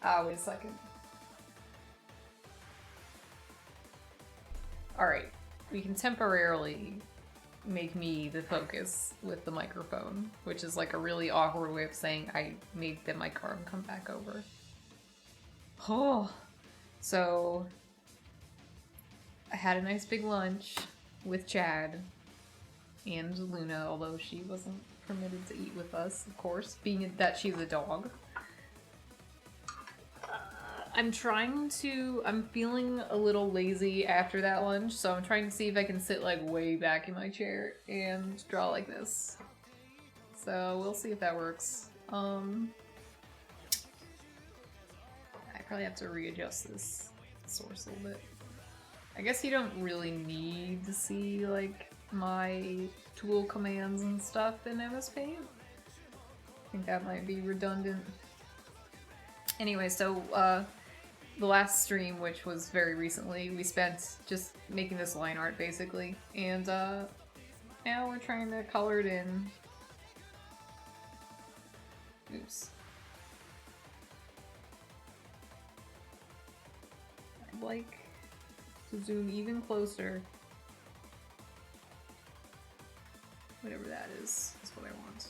Ah, wait a second. Alright, we can temporarily make me the focus with the microphone, which is like a really awkward way of saying I made the mic arm come back over. Oh, so I had a nice big lunch with Chad and Luna, although she wasn't permitted to eat with us, of course, being that she's a dog. I'm feeling a little lazy after that lunch, so I'm trying to see if I can sit like way back in my chair and draw like this. So we'll see if that works. I probably have to readjust this source a little bit. I guess you don't really need to see like my tool commands and stuff in MS Paint. I think that might be redundant. Anyway, so the last stream, which was very recently, we spent just making this line art basically, and now we're trying to color it in. Oops. I'd like to zoom even closer. Whatever that is what I want.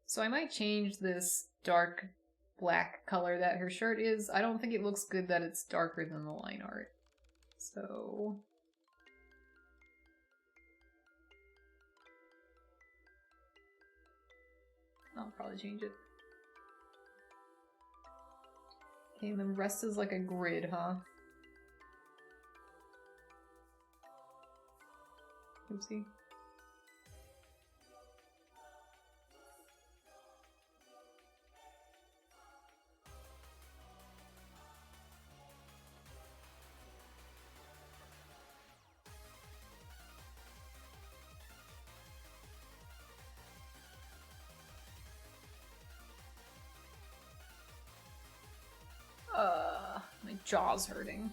So I might change this dark black color that her shirt is. I don't think it looks good that it's darker than the line art. So I'll probably change it. Okay, and the rest is like a grid, huh? Oopsie. My jaw's hurting.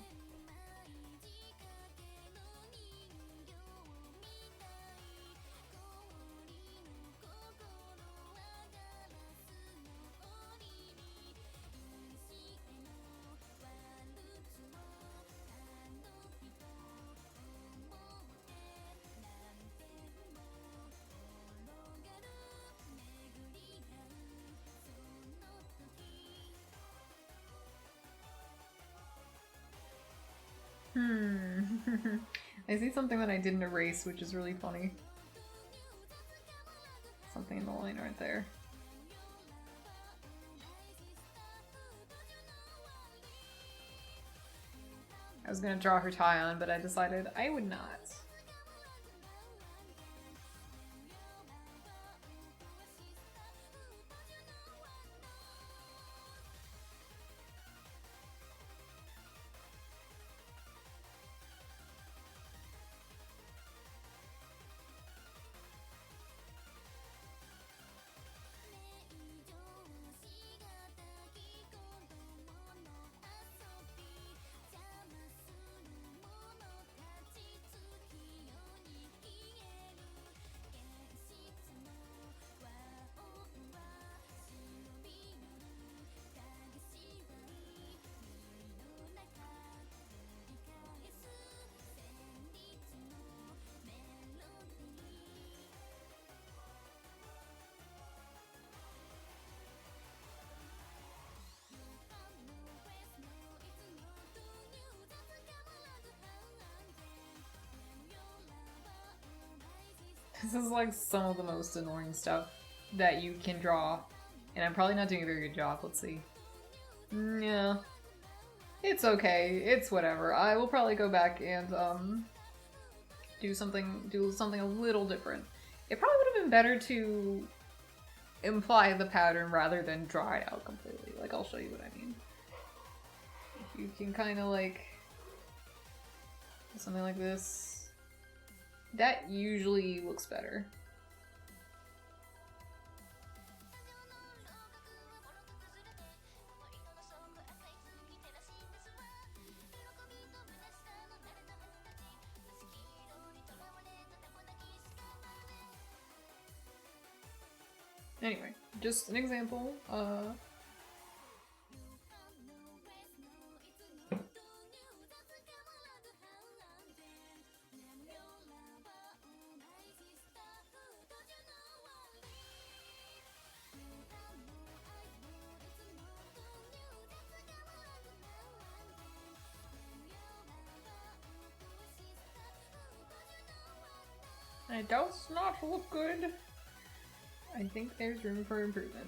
I see something that I didn't erase, which is really funny. Something in the line art there. I was gonna draw her tie on, but I decided I would not. This is like some of the most annoying stuff that you can draw, and I'm probably not doing a very good job. Let's see. Yeah. It's okay. It's whatever. I will probably go back and do something a little different. It probably would have been better to imply the pattern rather than draw it out completely. Like, I'll show you what I mean. You can kind of like something like this. That usually looks better. Anyway, just an example. It does not look good. I think there's room for improvement.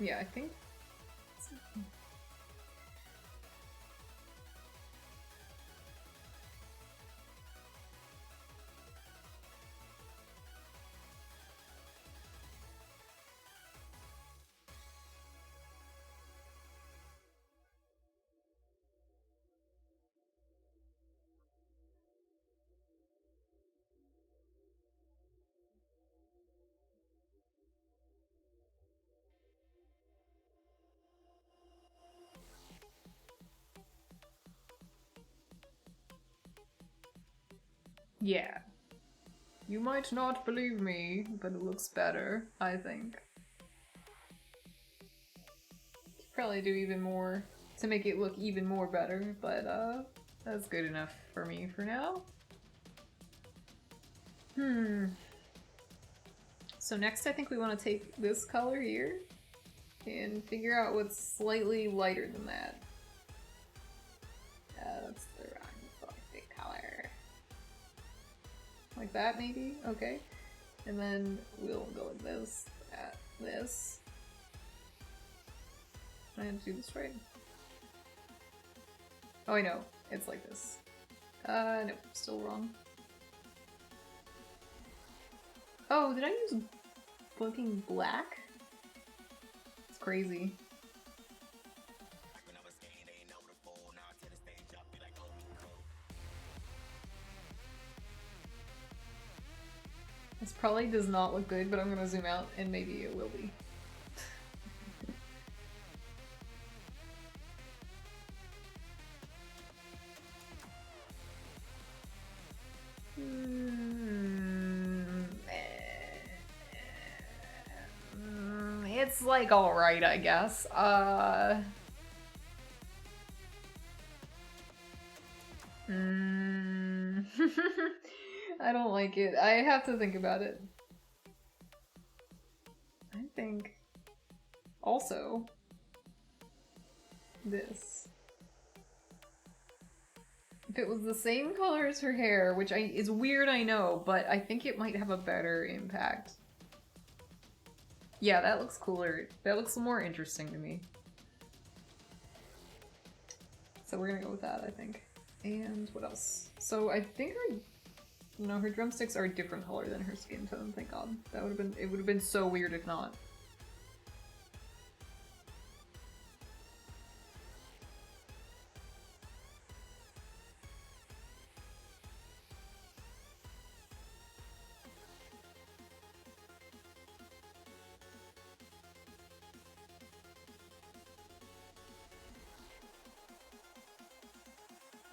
Yeah, I think... Yeah. You might not believe me, but it looks better, I think. Could probably do even more to make it look even more better, but that's good enough for me for now. So next I think we want to take this color here and figure out what's slightly lighter than that. That's the wrong color. Like that, maybe? Okay. And then we'll go with this, that, this. I have to do this right. Oh, I know. It's like this. Nope, still wrong. Oh, did I use fucking black? It's crazy. This probably does not look good, but I'm gonna zoom out and maybe it will be. It's like alright, I guess. I don't like it. I have to think about it. I think also this. If it was the same color as her hair, which is weird, I know, but I think it might have a better impact. Yeah, that looks cooler. That looks more interesting to me. So we're gonna go with that, I think. And what else? So I think her drumsticks are a different color than her skin tone, thank god. That it would have been so weird if not.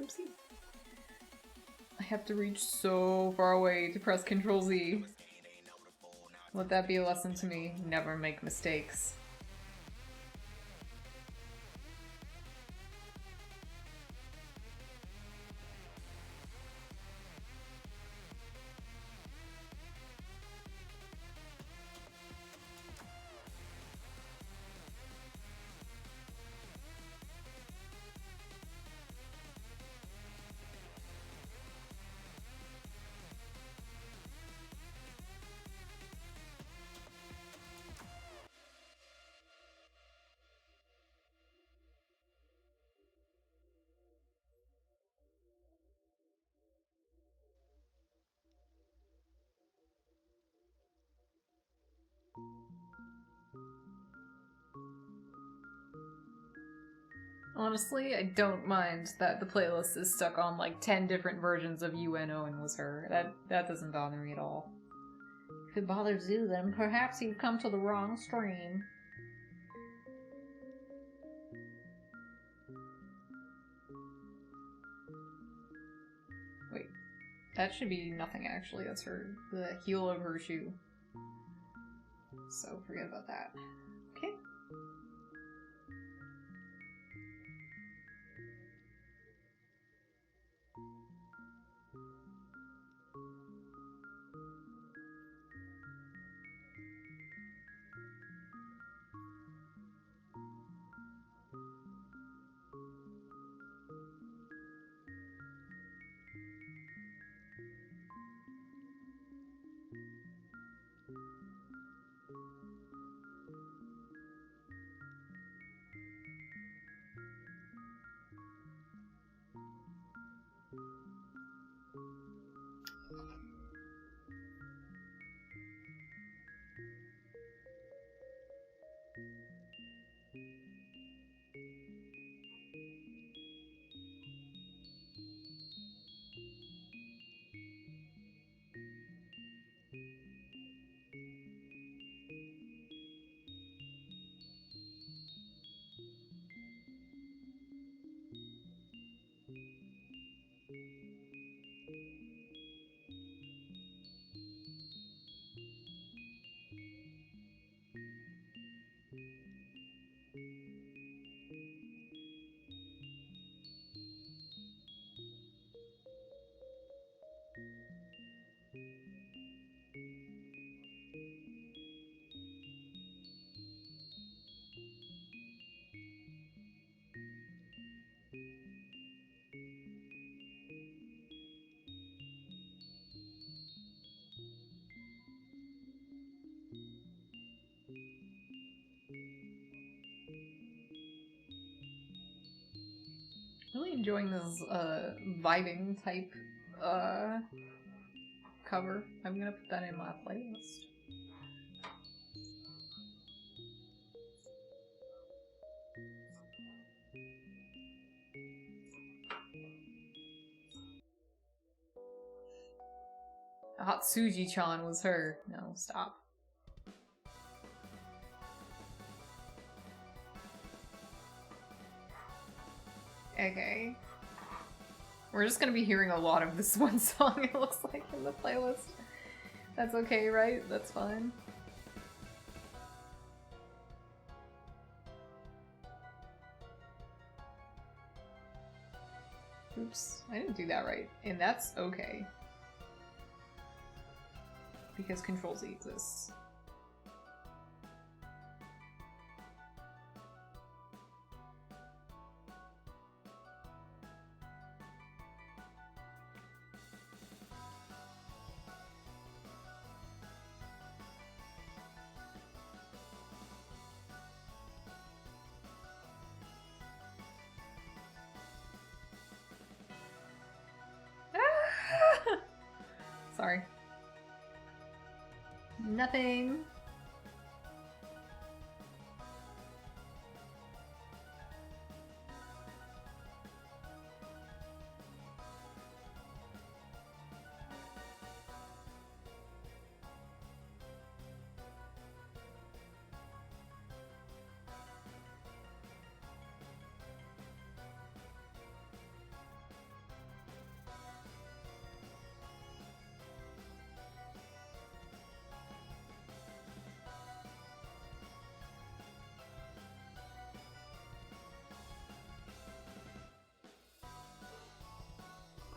Oopsie. I have to reach so far away to press Ctrl Z. Let that be a lesson to me. Never make mistakes. Honestly, I don't mind that the playlist is stuck on like 10 different versions of UNO and Was Her. That doesn't bother me at all. If it bothers you, then perhaps you've come to the wrong stream. That should be nothing, actually. That's the heel of her shoe. So forget about that. Okay. Really enjoying this vibing type cover. I'm gonna put that in my playlist. Hatsuji-chan was her. No, stop. Okay. We're just gonna be hearing a lot of this one song, it looks like, in the playlist. That's okay, right? That's fine. Oops, I didn't do that right. And that's okay. Because Control-Z exists. Sorry. Nothing.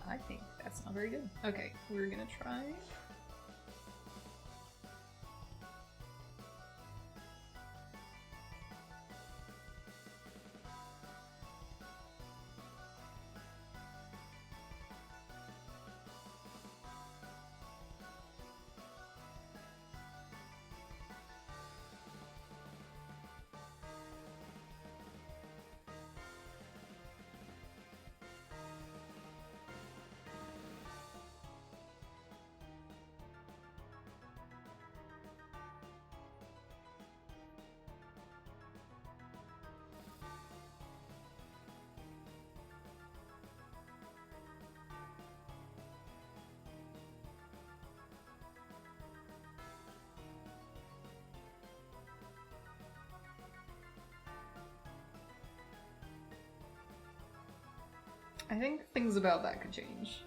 I think that's not very good. Okay, we're gonna try. I think things about that could change.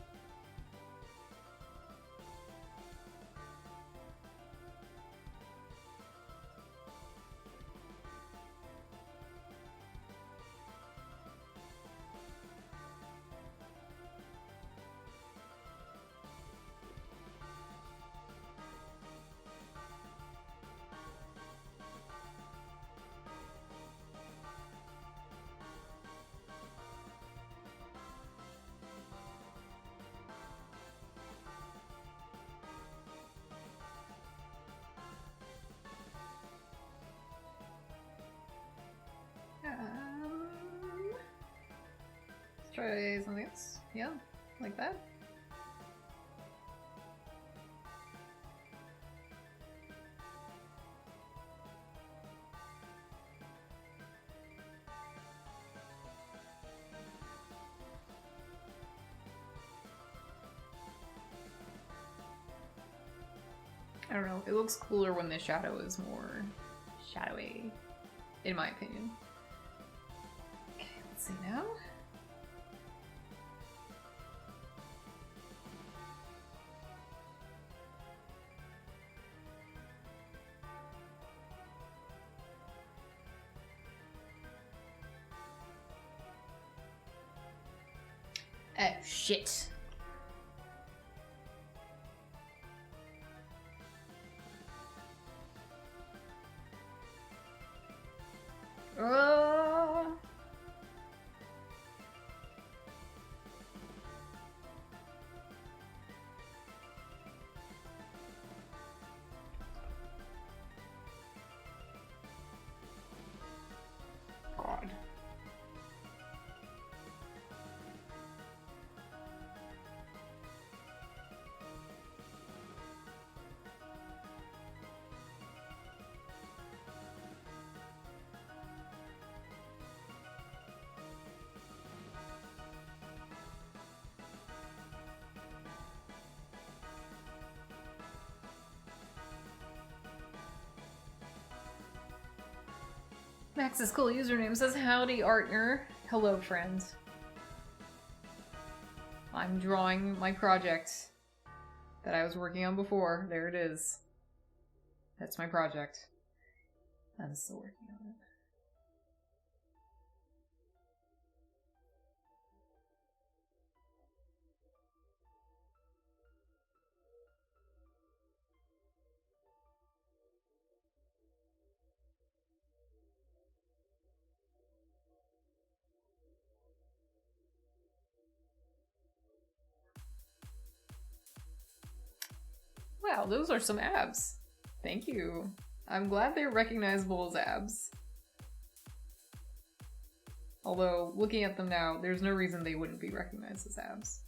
try something else. Yeah, like that. I don't know, it looks cooler when the shadow is more shadowy, in my opinion. Okay, let's see now. Oh, shit. God. Max's cool username says, howdy, Artner. Hello, friends. I'm drawing my project that I was working on before. There it is. That's my project. I'm still working on it. Wow, those are some abs. Thank you. I'm glad they're recognizable as abs. Although, looking at them now, there's no reason they wouldn't be recognized as abs.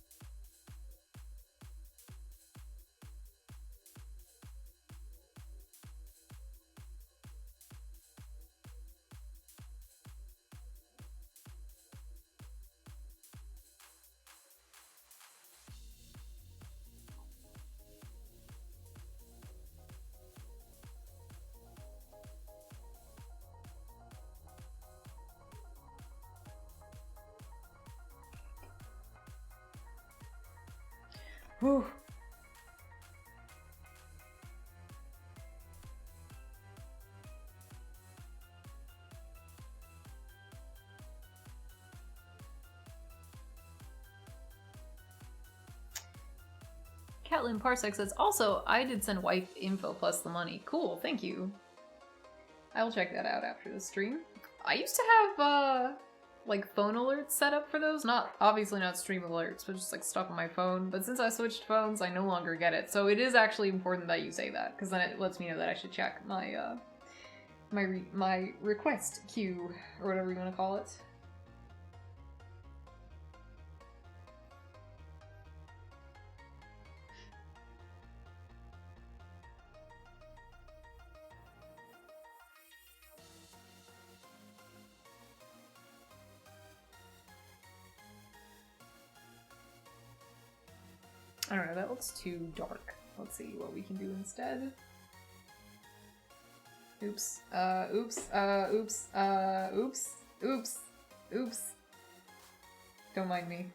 Whew. Catlin Parsec says, also, I did send wife info plus the money. Cool, thank you. I will check that out after the stream. I used to have, like, phone alerts set up for those. Obviously not stream alerts, but just, like, stuff on my phone. But since I switched phones, I no longer get it. So it is actually important that you say that, because then it lets me know that I should check my, my request queue, or whatever you want to call it. I don't know, that looks too dark. Let's see what we can do instead. Oops, oops. Don't mind me.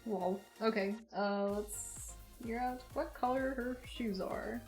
Whoa. Okay, let's figure out what color her shoes are.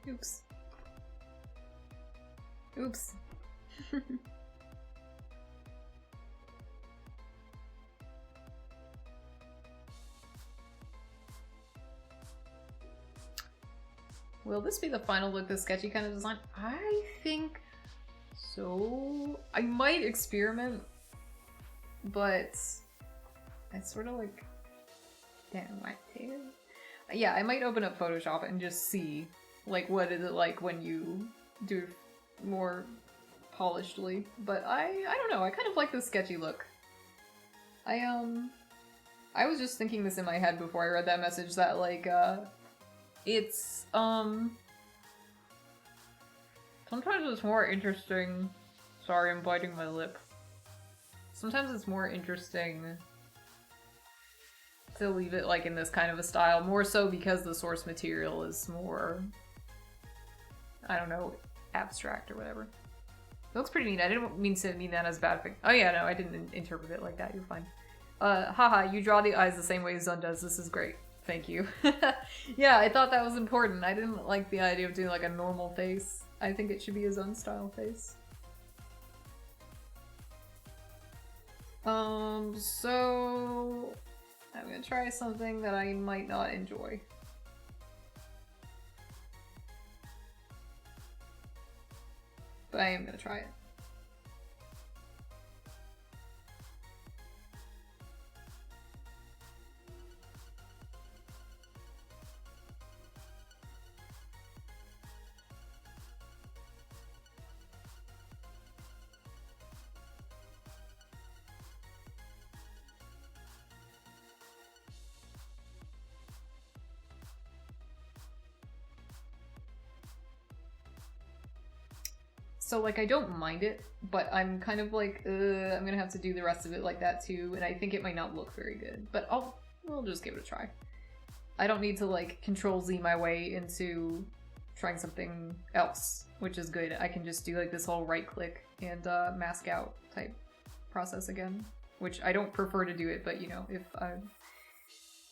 Oops. Oops. Will this be the final look, this sketchy kind of design? I think so. I might experiment, but I sort of like... Damn, my tail. Yeah, I might open up Photoshop and just see, like, what is it like when you do more polishedly. But I don't know, I kind of like the sketchy look. I was just thinking this in my head before I read that message that, like, it's, sometimes it's more interesting... Sorry, I'm biting my lip. Sometimes it's more interesting to leave it, like, in this kind of a style, more so because the source material is more, I don't know, abstract or whatever. It looks pretty neat. I didn't mean to mean that as bad thing. Oh yeah, no, I didn't interpret it like that. You're fine. Haha, you draw the eyes the same way Zun does. This is great. Thank you. Yeah, I thought that was important. I didn't like the idea of doing like a normal face. I think it should be a Zun style face. So I'm gonna try something that I might not enjoy. But I am gonna try it. So, like, I don't mind it, but I'm kind of like, I'm gonna have to do the rest of it like that too, and I think it might not look very good. But we'll just give it a try. I don't need to, like, Control-Z my way into trying something else, which is good. I can just do, like, this whole right-click and mask out type process again, which I don't prefer to do it, but, you know, if I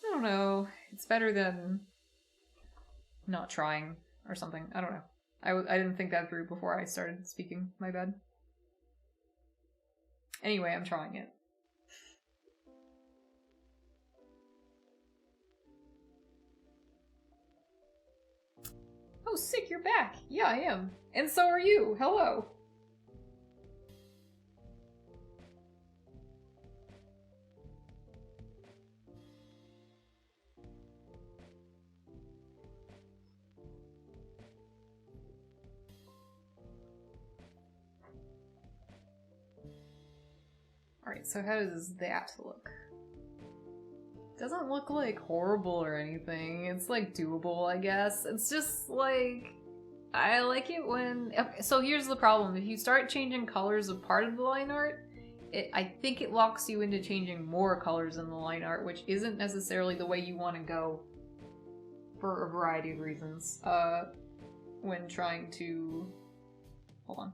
don't know, it's better than not trying or something. I don't know. I didn't think that through before I started speaking. My bad. Anyway, I'm trying it. Oh, sick, you're back! Yeah, I am. And so are you! Hello! Alright, so how does that look? Doesn't look like horrible or anything. It's like doable, I guess. It's just like, I like it when... Okay, so here's the problem. If you start changing colors of part of the line art, I think it locks you into changing more colors in the line art, which isn't necessarily the way you want to go for a variety of reasons. When trying to... Hold on.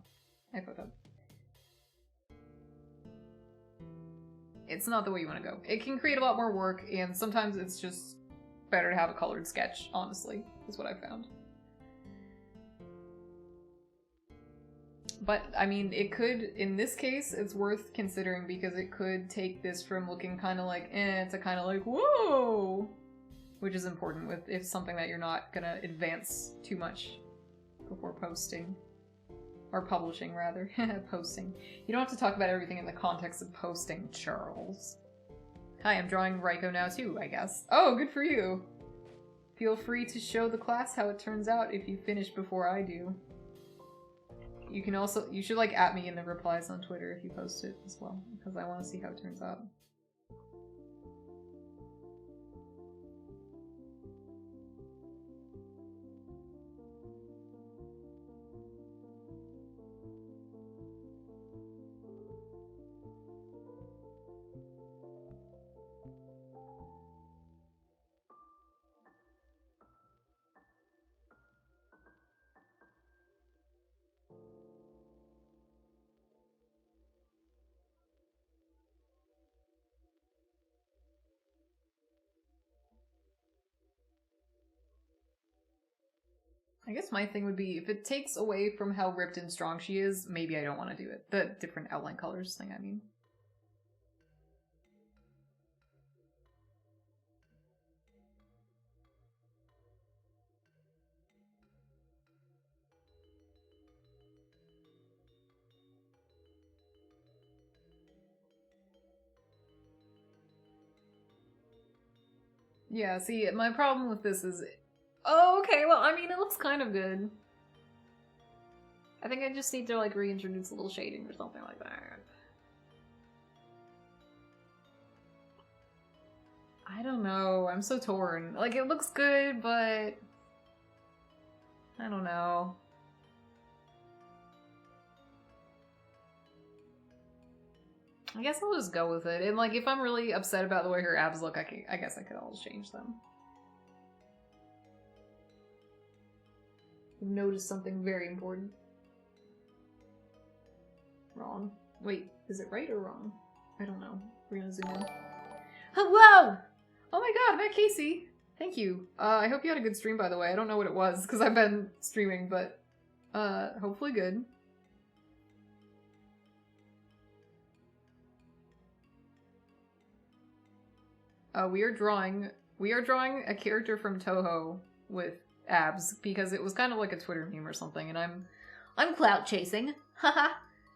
I fucked up. It's not the way you want to go. It can create a lot more work, and sometimes it's just better to have a colored sketch, honestly, is what I found. But, I mean, it could, in this case, it's worth considering because it could take this from looking kind of like, to kind of like, whoa! Which is important with if something that you're not gonna advance too much before posting. Or publishing, rather. Posting. You don't have to talk about everything in the context of posting, Charles. Hi, I'm drawing Raiko now too, I guess. Oh, good for you! Feel free to show the class how it turns out if you finish before I do. You can also- you should like @ me in the replies on Twitter if you post it as well, because I want to see how it turns out. I guess my thing would be, if it takes away from how ripped and strong she is, maybe I don't want to do it. The different outline colors thing, I mean. Yeah, see, my problem with this is... Oh, okay, well, I mean, it looks kind of good. I think I just need to, like, reintroduce a little shading or something like that. I don't know, I'm so torn. Like, it looks good, but... I don't know. I guess I'll just go with it. And, like, if I'm really upset about the way her abs look, I guess I could always change them. I've noticed something very important. Wrong. Wait, is it right or wrong? I don't know. We're gonna zoom in. Hello! Oh my god, Matt Casey! Thank you. I hope you had a good stream, by the way. I don't know what it was, because I've been streaming, but hopefully good. We are drawing a character from Touhou with abs, because it was kind of like a Twitter meme or something, and I'm clout chasing. Haha.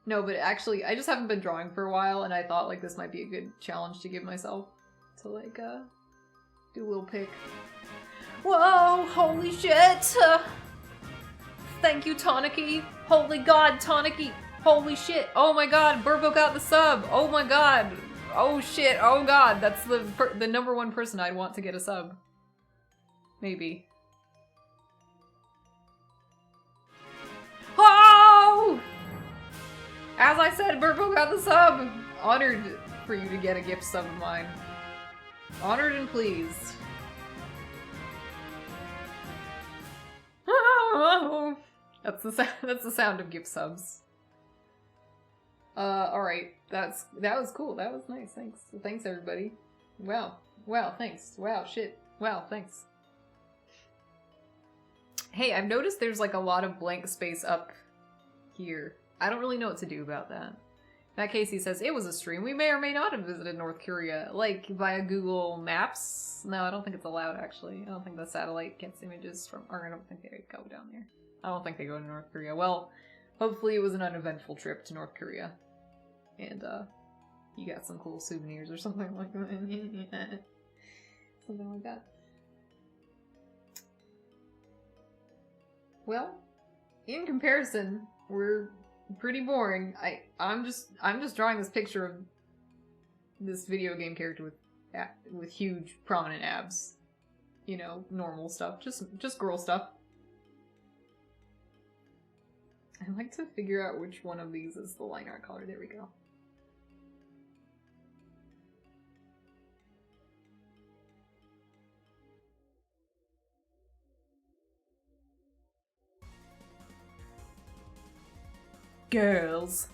No, but actually, I just haven't been drawing for a while, and I thought, like, this might be a good challenge to give myself. To, like, do a little pic. Whoa! Holy shit! Thank you, Taniki! Holy god, Taniki! Holy shit! Oh my god, Burbo got the sub! Oh my god! Oh shit, oh god, that's the #1 person I'd want to get a sub. Maybe. Oh! As I said, Burbo got the sub! Honored for you to get a gift sub of mine. Honored and pleased. Oh! That's the sound of gift subs. Alright. That was cool. That was nice. Thanks. Thanks, everybody. Wow. Wow, thanks. Wow, shit. Wow, thanks. Hey, I've noticed there's, like, a lot of blank space up here. I don't really know what to do about that. Matt Casey says, it was a stream. We may or may not have visited North Korea. Like, via Google Maps? No, I don't think it's allowed, actually. I don't think the satellite gets images from... Or I don't think they go down there. I don't think they go to North Korea. Well, hopefully it was an uneventful trip to North Korea. And, you got some cool souvenirs or something like that. Something like that. Well, in comparison, we're pretty boring. I'm just drawing this picture of this video game character with huge prominent abs. You know, normal stuff. Just girl stuff. I'd like to figure out which one of these is the line art color. There we go. Girls.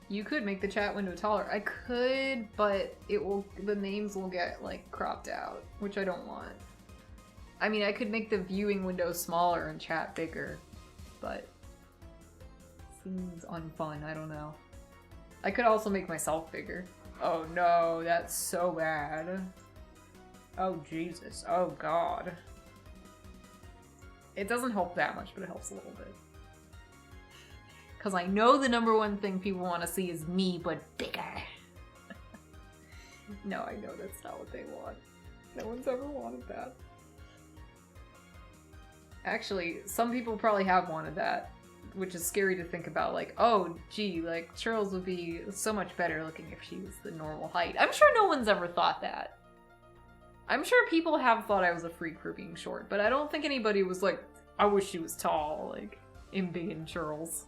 You could make the chat window taller. I could, but the names will get, like, cropped out, which I don't want. I mean, I could make the viewing window smaller and chat bigger, but seems unfun, I don't know. I could also make myself bigger. Oh no, that's so bad. Oh Jesus, oh god. It doesn't help that much, but it helps a little bit. Because I know the #1 thing people want to see is me, but bigger. No, I know that's not what they want. No one's ever wanted that. Actually, some people probably have wanted that, which is scary to think about. Like, oh, gee, like, Charles would be so much better looking if she was the normal height. I'm sure no one's ever thought that. I'm sure people have thought I was a freak for being short, but I don't think anybody was like, I wish she was tall, like, in Charles.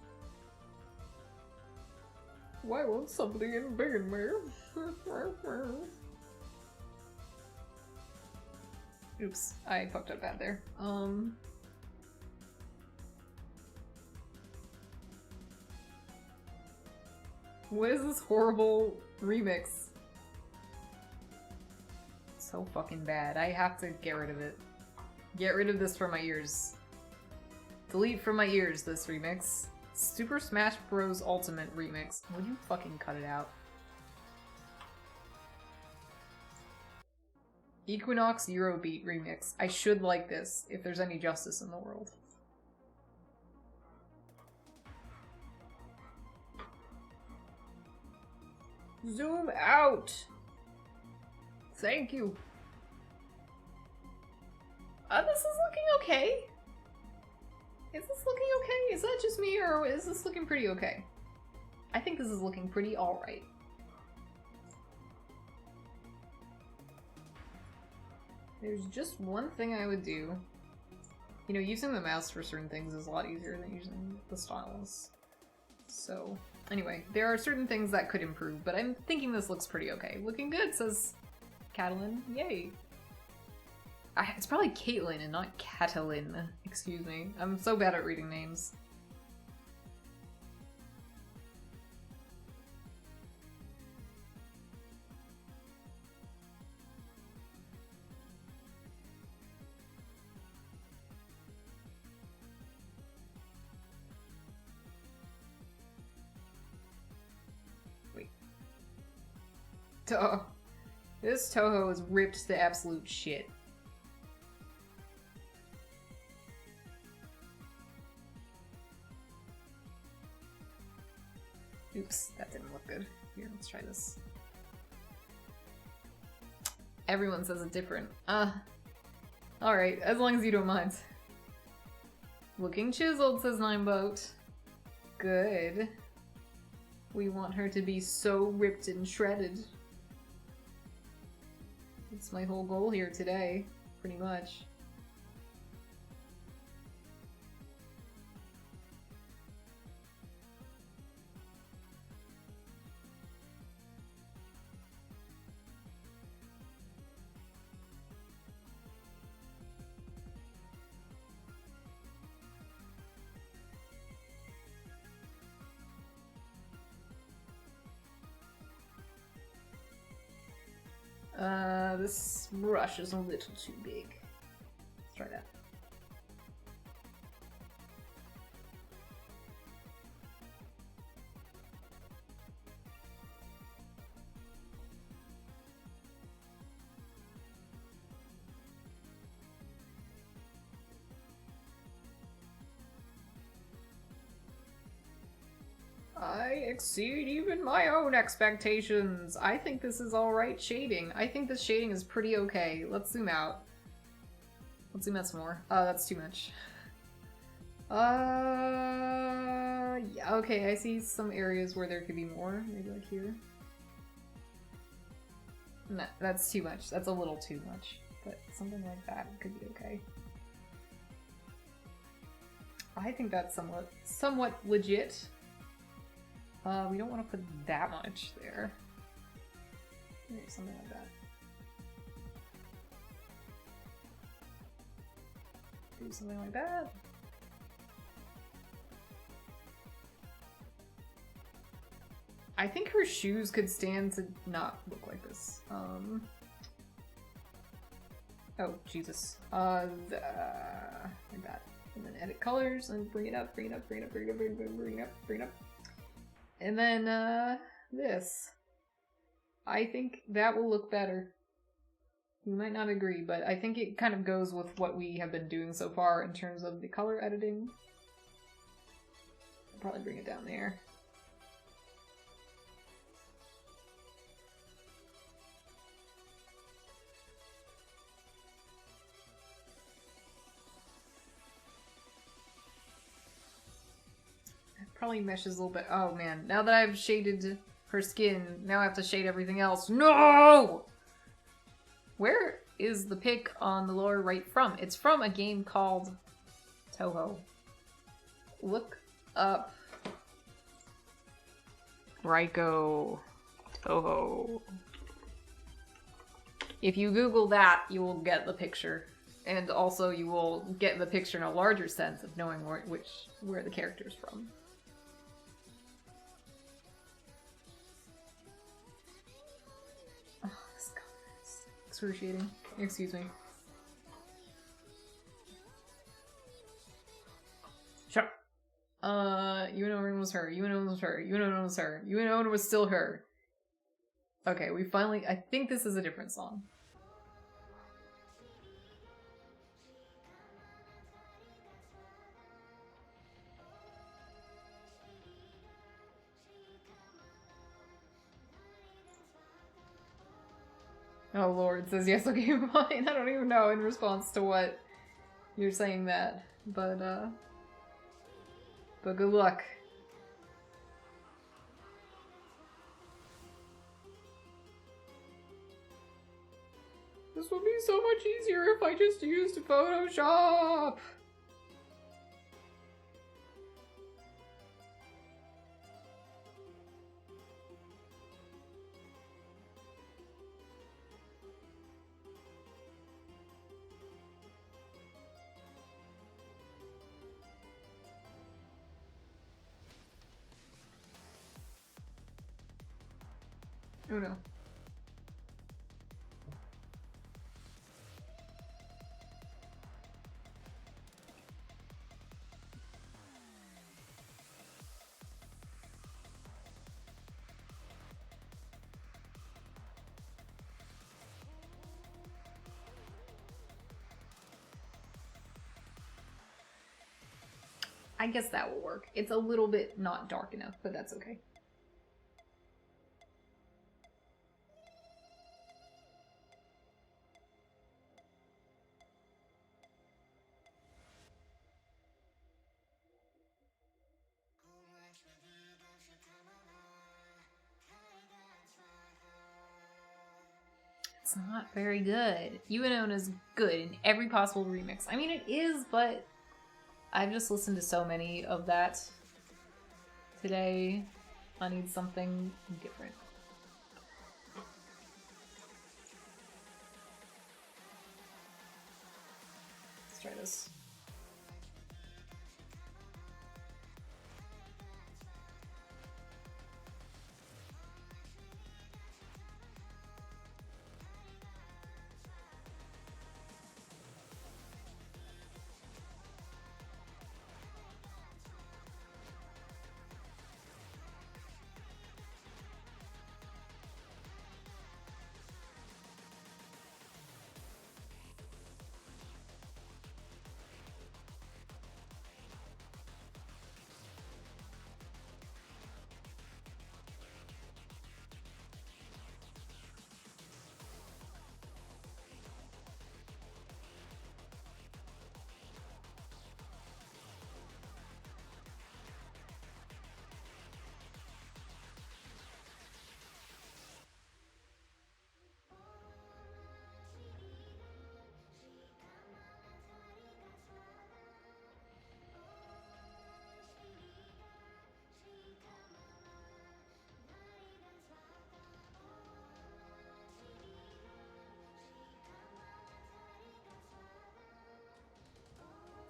Why won't somebody embiggen me? Oops, I fucked up bad there. What is this horrible remix? So fucking bad. I have to get rid of it. Get rid of this from my ears. Delete from my ears this remix. Super Smash Bros. Ultimate remix. Would you fucking cut it out? Equinox Eurobeat remix. I should like this if there's any justice in the world. Zoom out! Thank you. This is looking okay. Is this looking okay? Is that just me, or is this looking pretty okay? I think this is looking pretty alright. There's just one thing I would do. You know, using the mouse for certain things is a lot easier than using the stylus. So, anyway, there are certain things that could improve, but I'm thinking this looks pretty okay. Looking good, says Catalan. Yay. It's probably Caitlin and not Catalin. Excuse me. I'm so bad at reading names. Wait. This Touhou is ripped to absolute shit. Oops, that didn't look good. Here, let's try this. Everyone says it different. Alright, as long as you don't mind. Looking chiseled, says Nineboat. Good. We want her to be so ripped and shredded. That's my whole goal here today, pretty much. This brush is a little too big. Let's try that. I exceed even my own expectations. I think this is alright shading. I think this shading is pretty okay. Let's zoom out. Let's zoom out some more. That's too much. Yeah, okay, I see some areas where there could be more. Maybe like here. No, that's too much. That's a little too much. But something like that could be okay. I think that's somewhat legit. We don't want to put that much there. Maybe something like that. Do something like that. I think her shoes could stand to not look like this. Oh, Jesus. Like that. And then edit colors and bring it up, bring it up, bring it up, bring it up, bring it up, bring it up, bring it up. And then, this. I think that will look better. You might not agree, but I think it kind of goes with what we have been doing so far in terms of the color editing. I'll probably bring it down there. Probably meshes a little bit. Oh man, now that I've shaded her skin, now I have to shade everything else. No! Where is the pic on the lower right from? It's from a game called Touhou. Look up Raiko Touhou. If you Google that, you will get the picture. And also you will get the picture in a larger sense of knowing where the character's from. Excruciating. Excuse me. Uno was her. Uno was her. Uno was her. Uno was still her. Okay, we finally. I think this is a different song. Oh lord, says yes, okay, fine. I don't even know in response to what you're saying that. But good luck. This would be so much easier if I just used Photoshop! Oh no. I guess that will work. It's a little bit not dark enough, but that's okay. It's not very good. Uno is good in every possible remix. I mean, it is, but I've just listened to so many of that today. I need something different. Let's try this.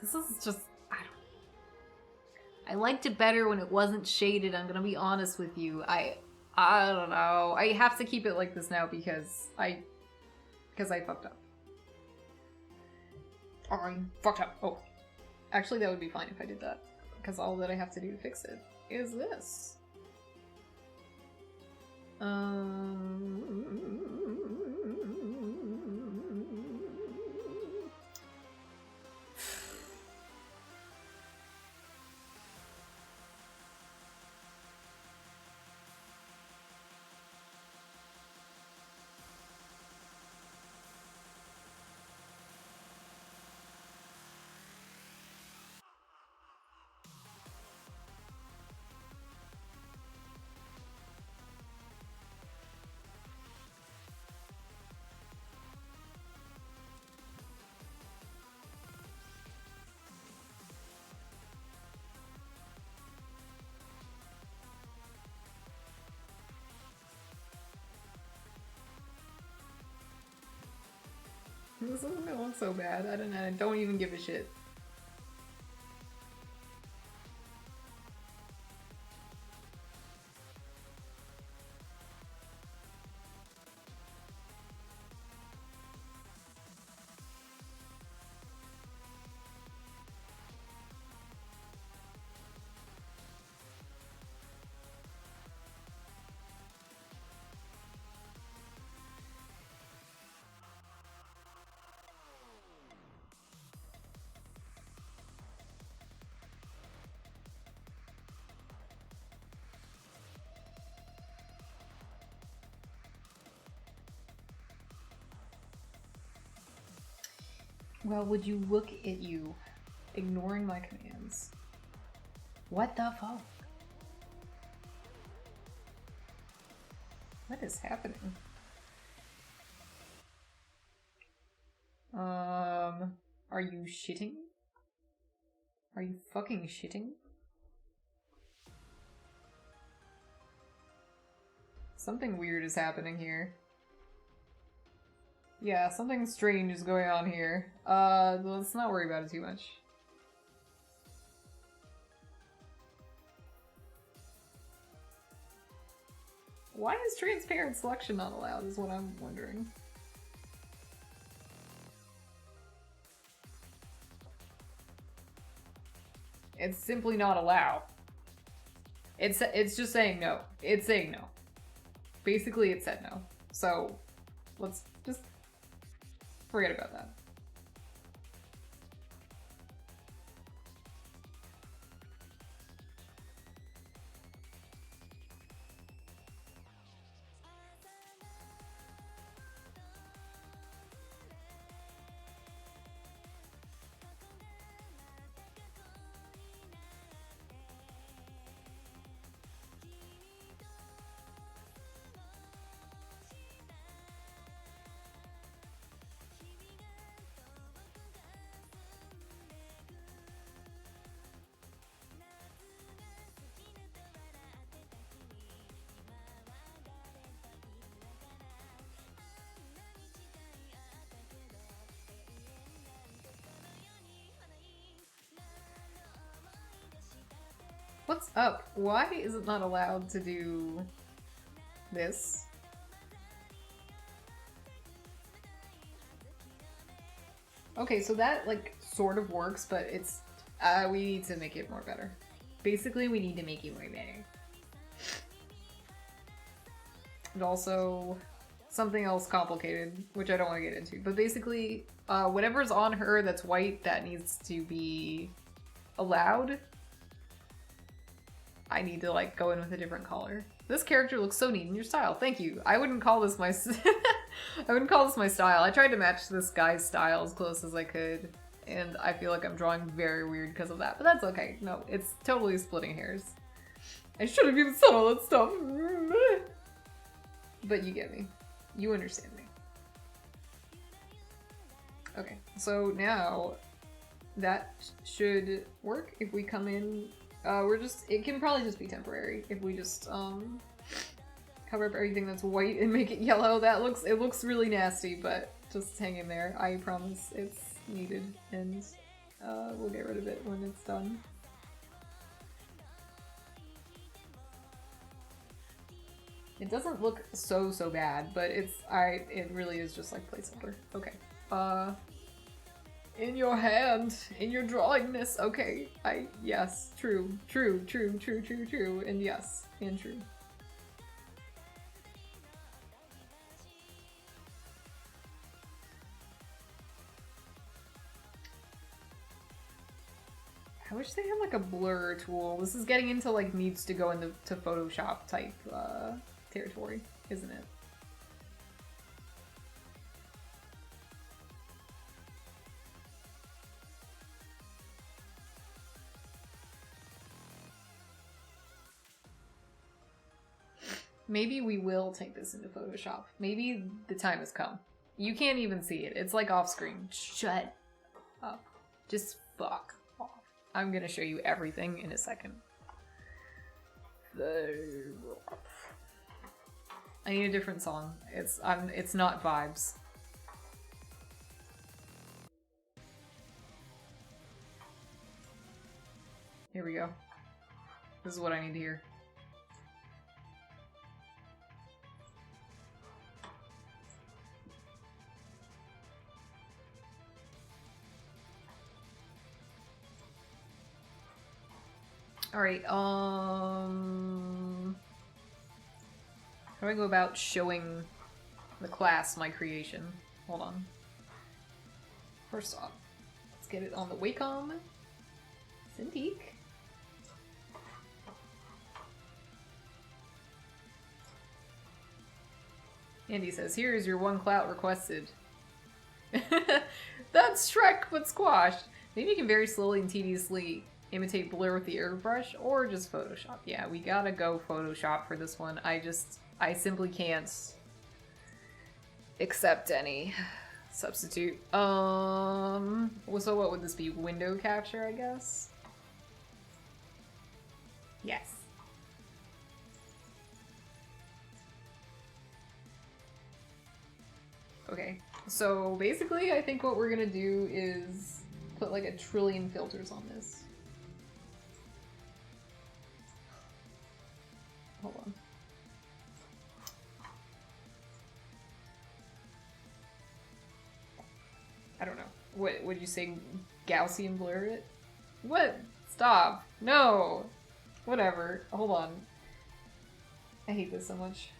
This is just, I liked it better when it wasn't shaded, I'm gonna be honest with you. I don't know. I have to keep it like this now because I fucked up. I fucked up. Oh. Actually, that would be fine if I did that. Because all that I have to do to fix it is this. This isn't gonna look so bad. I don't know. I don't even give a shit. Well, would you look at you, ignoring my commands? What the fuck? What is happening? Are you shitting? Are you fucking shitting? Something weird is happening here. Yeah, something strange is going on here. Let's not worry about it too much. Why is transparent selection not allowed is what I'm wondering. It's simply not allowed. It's just saying no. It's saying no. Basically, it said no. So, let's just forget about that. What's up? Why is it not allowed to do this? Okay, so that, like, sort of works, but it's, we need to make it more better. Basically, we need to make it more better. And also, something else complicated, which I don't want to get into. But basically, whatever's on her that's white, that needs to be allowed. I need to, like, go in with a different color. This character looks so neat in your style. Thank you. I wouldn't call this my I wouldn't call this my style. I tried to match this guy's style as close as I could, and I feel like I'm drawing very weird because of that. But that's okay. No, it's totally splitting hairs. I should have even said all that stuff. But you get me. You understand me. Okay, so now that should work if we come in. It can probably just be temporary if we just, cover up everything that's white and make it yellow. It looks really nasty, but just hang in there. I promise it's needed, and, we'll get rid of it when it's done. It doesn't look so bad, but it really is just like placeholder. Okay. In your hand, in your drawingness. Okay, yes, true, and yes, and true. I wish they had like a blur tool. This is getting into like needs to go into Photoshop type territory, isn't it? Maybe we will take this into Photoshop. Maybe the time has come. You can't even see it. It's like off screen. Shut up. Just fuck off. I'm gonna show you everything in a second. I need a different song. It's not vibes. Here we go. This is what I need to hear. Alright, how do I go about showing the class my creation? Hold on. First off, let's get it on the Wacom. Cintiq. Andy says, here is your one clout requested. That's Shrek, but squashed. Maybe you can very slowly and tediously imitate blur with the airbrush, or just Photoshop. Yeah, we gotta go Photoshop for this one. I simply can't accept any substitute. So what would this be? Window capture, I guess? Yes. Okay, so basically I think what we're gonna do is put like 1,000,000,000,000 filters on this. Hold on. I don't know. What would you say? Gaussian blur it? What? Stop. No. Whatever. Hold on. I hate this so much.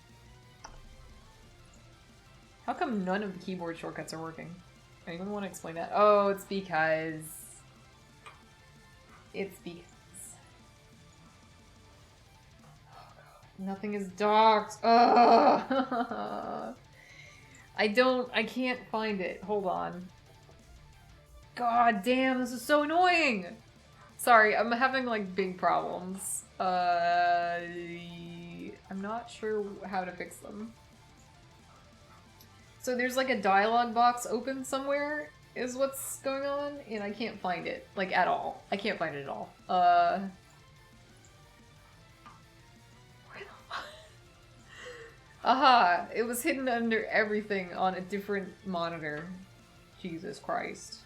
How come none of the keyboard shortcuts are working? Anyone want to explain that? Oh, it's because... It's because... Oh, God. Nothing is docked. Oh. I can't find it. Hold on. God damn, this is so annoying! Sorry, I'm having like big problems. I'm not sure how to fix them. So there's like a dialogue box open somewhere is what's going on, and I can't find it, like at all. I can't find it at all. Where the fuck? Aha! It was hidden under everything on a different monitor. Jesus Christ.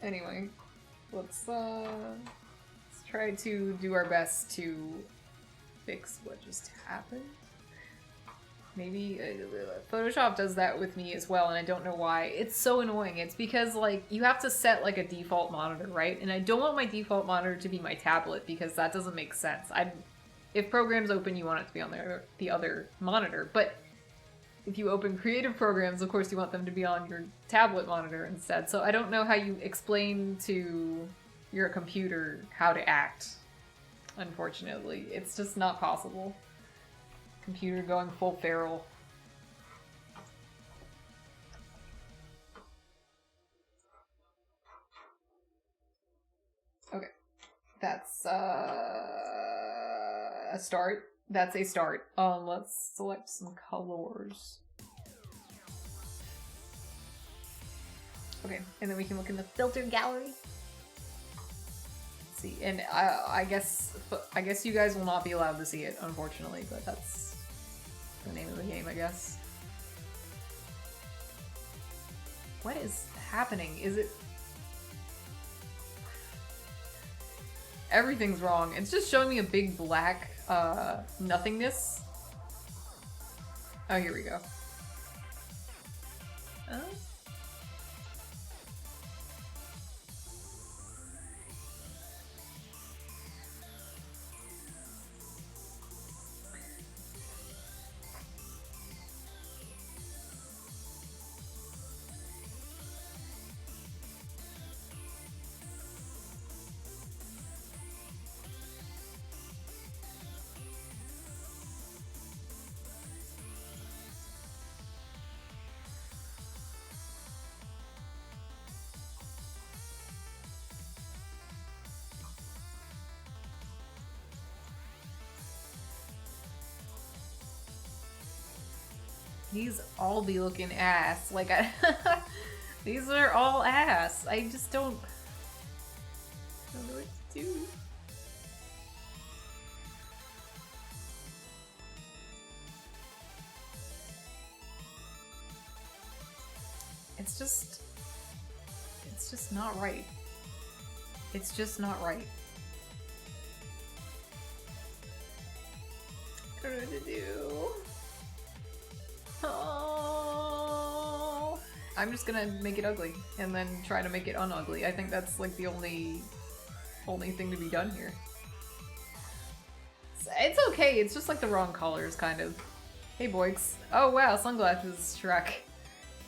Anyway, let's try to do our best to fix what just happened. Maybe Photoshop does that with me as well, and I don't know why. It's so annoying. It's because like you have to set like a default monitor, right? And I don't want my default monitor to be my tablet because that doesn't make sense. If programs open, you want it to be on the other monitor, but if you open creative programs, of course you want them to be on your tablet monitor instead. So I don't know how you explain to your computer how to act, unfortunately. It's just not possible. Computer going full feral. Okay. That's a start. That's a start. Let's select some colors. Okay, and then we can look in the filter gallery. Let's see, and I guess you guys will not be allowed to see it, unfortunately, but that's the name of the game, I guess. What is happening? Is it... Everything's wrong. It's just showing me a big black nothingness. Oh, here we go. These all be looking ass. Like, these are all ass. I just don't know what to do. It's just not right. It's just not right. I don't know what to do. Oh, I'm just gonna make it ugly and then try to make it unugly. I think that's like the only thing to be done here. It's okay, it's just like the wrong colors, kind of. Hey boys. Oh wow, sunglasses, Shrek.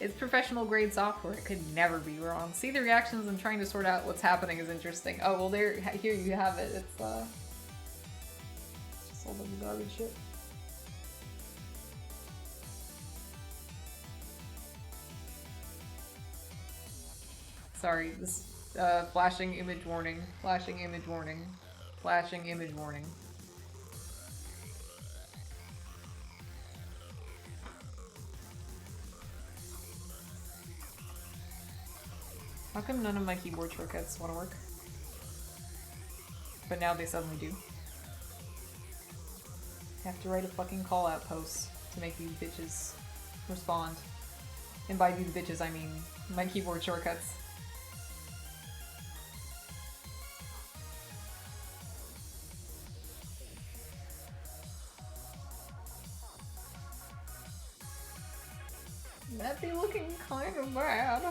It's professional grade software, it could never be wrong. See the reactions and trying to sort out what's happening is interesting. Oh well, here you have it. It's just all the garbage shit. Sorry, this, flashing image warning. Flashing image warning. Flashing image warning. How come none of my keyboard shortcuts want to work? But now they suddenly do. I have to write a fucking call-out post to make these bitches respond. And by these bitches, I mean my keyboard shortcuts. That'd be looking kind of bad.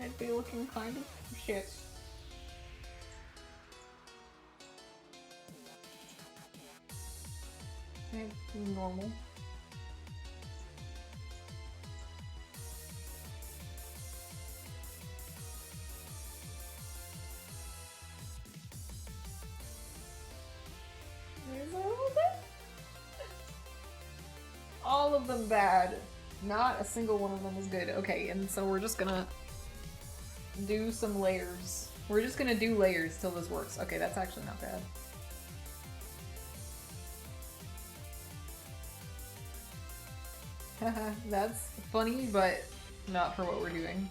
I'd be looking kind of shit. Normal. All of them bad. Not a single one of them is good. Okay, and so we're just gonna do some layers. We're just gonna do layers till this works. Okay, that's actually not bad. Haha, that's funny, but not for what we're doing.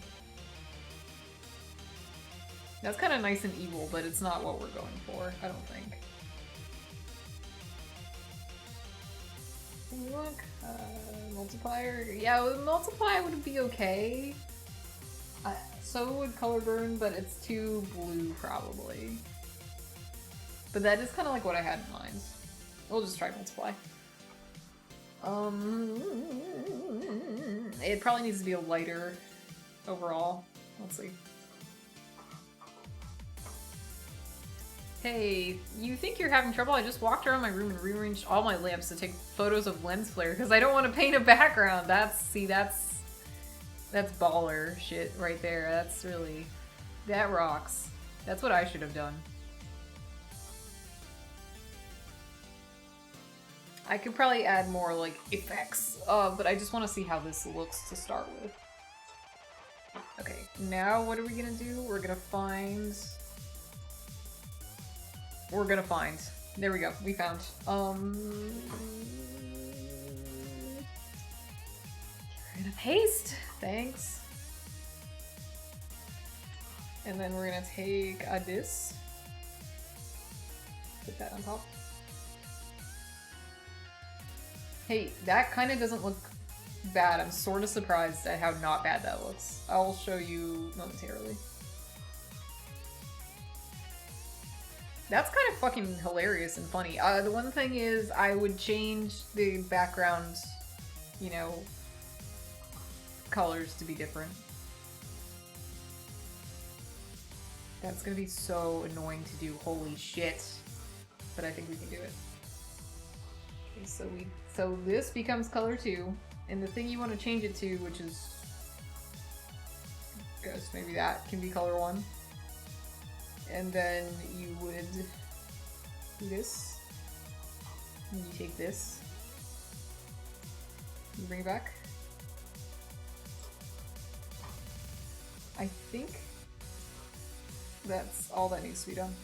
That's kind of nice and evil, but it's not what we're going for, I don't think. Look, multiplier. Yeah, with multiply would be okay. So would color burn, but it's too blue probably. But that is kind of like what I had in mind. We'll just try multiply. It probably needs to be a lighter overall. Let's see. Hey, you think you're having trouble? I just walked around my room and rearranged all my lamps to take photos of lens flare because I don't want to paint a background. That's baller shit right there. That's really, that rocks. That's what I should have done. I could probably add more like effects, but I just want to see how this looks to start with. Okay, now what are we gonna do? We're gonna find. There we go. We found. We're gonna paste. Thanks. And then we're gonna take this. Put that on top. Hey, that kind of doesn't look bad. I'm sort of surprised at how not bad that looks. I'll show you momentarily. That's kind of fucking hilarious and funny. The one thing is I would change the background, you know, colors to be different. That's gonna be so annoying to do. Holy shit. But I think we can do it. Okay, so this becomes color 2, and the thing you want to change it to, which is, I guess maybe that can be color 1. And then you would do this, and you take this, you bring it back. I think that's all that needs to be done.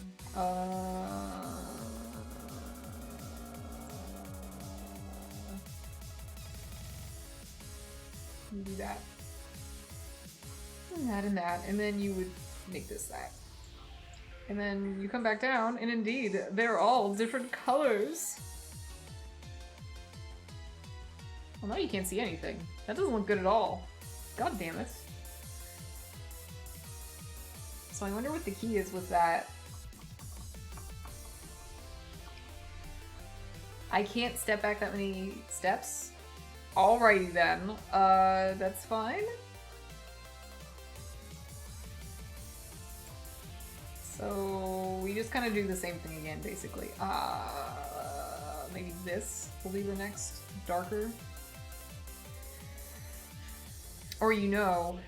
You do that. And that, and then you would make this that. And then you come back down, and indeed, they're all different colors. Well, now you can't see anything. That doesn't look good at all. God damn it. So I wonder what the key is with that. I can't step back that many steps. Alrighty then. That's fine. So we just kind of do the same thing again, basically. Maybe this will be the next darker. Or you know,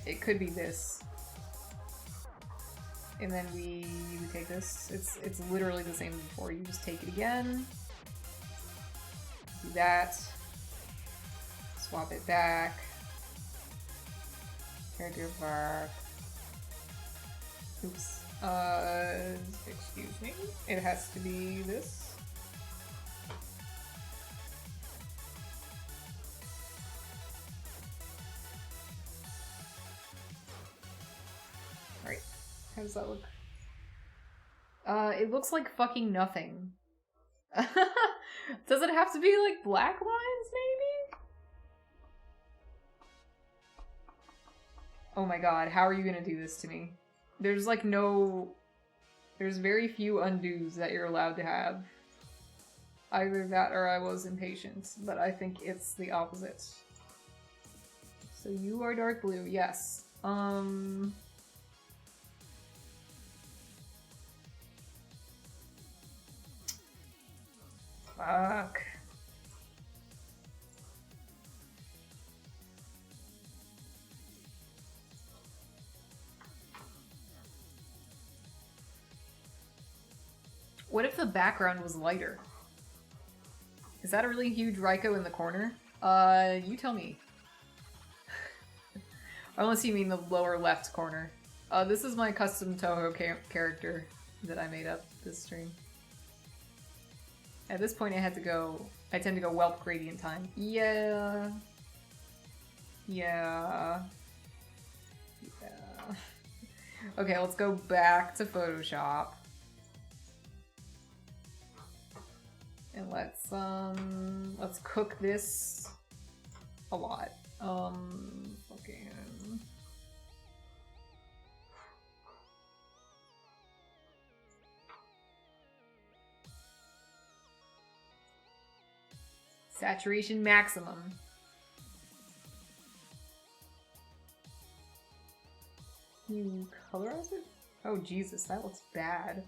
it could be this. And then we take this. It's literally the same as before. You just take it again. Do that. Swap it back. Character back. Oops. Excuse me. It has to be this. Alright. How does that look? It looks like fucking nothing. Does it have to be like black lines, maybe? Oh my god, how are you gonna do this to me? There's like no... There's very few undos that you're allowed to have. Either that or I was impatient, but I think it's the opposite. So you are dark blue, yes. Fuck. What if the background was lighter? Is that a really huge Raikou in the corner? You tell me. Unless you mean the lower left corner. This is my custom Touhou character that I made up this stream. At this point I tend to go Whelp Gradient time. Yeah. Yeah. Yeah. Okay, let's go back to Photoshop. And let's cook this a lot. Fucking... Saturation maximum. Can you colorize it? Oh Jesus, that looks bad.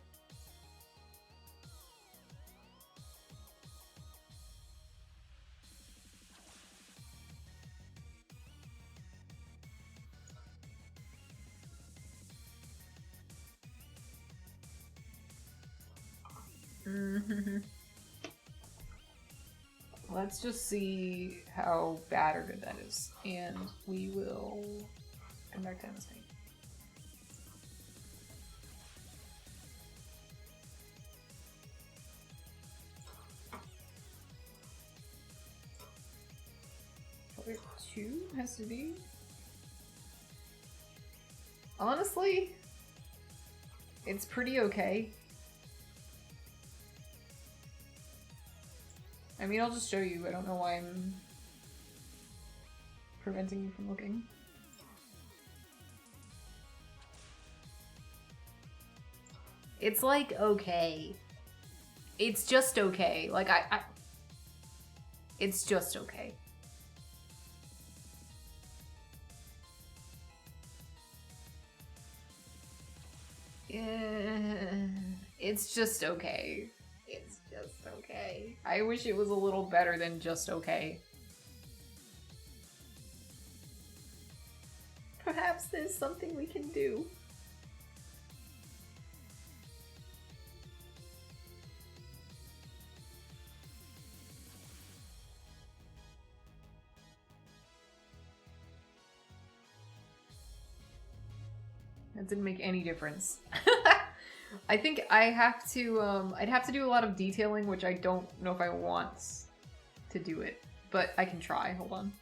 Let's just see how bad or good that is, and we will come back down this thing. Color 2 has to be. Honestly, it's pretty okay. I mean, I'll just show you. I don't know why I'm preventing you from looking. It's like okay. It's just okay. Like it's just okay. It's just okay. It's just okay. I wish it was a little better than just okay. Perhaps there's something we can do. That didn't make any difference. I think I have to, I'd have to do a lot of detailing, which I don't know if I want to do it, but I can try. Hold on.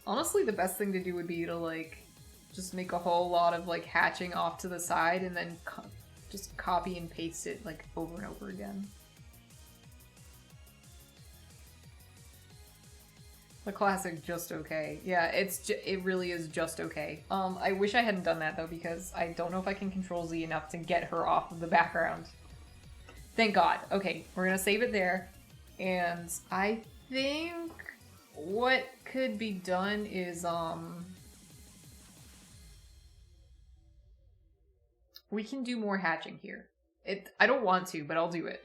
Honestly, the best thing to do would be to, like, just make a whole lot of, like, hatching off to the side and then just copy and paste it, like, over and over again. The classic just okay. Yeah, it really is just okay. I wish I hadn't done that though, because I don't know if I can control Z enough to get her off of the background. Thank God. Okay, we're gonna save it there. And I think what could be done is, we can do more hatching here. I don't want to, but I'll do it.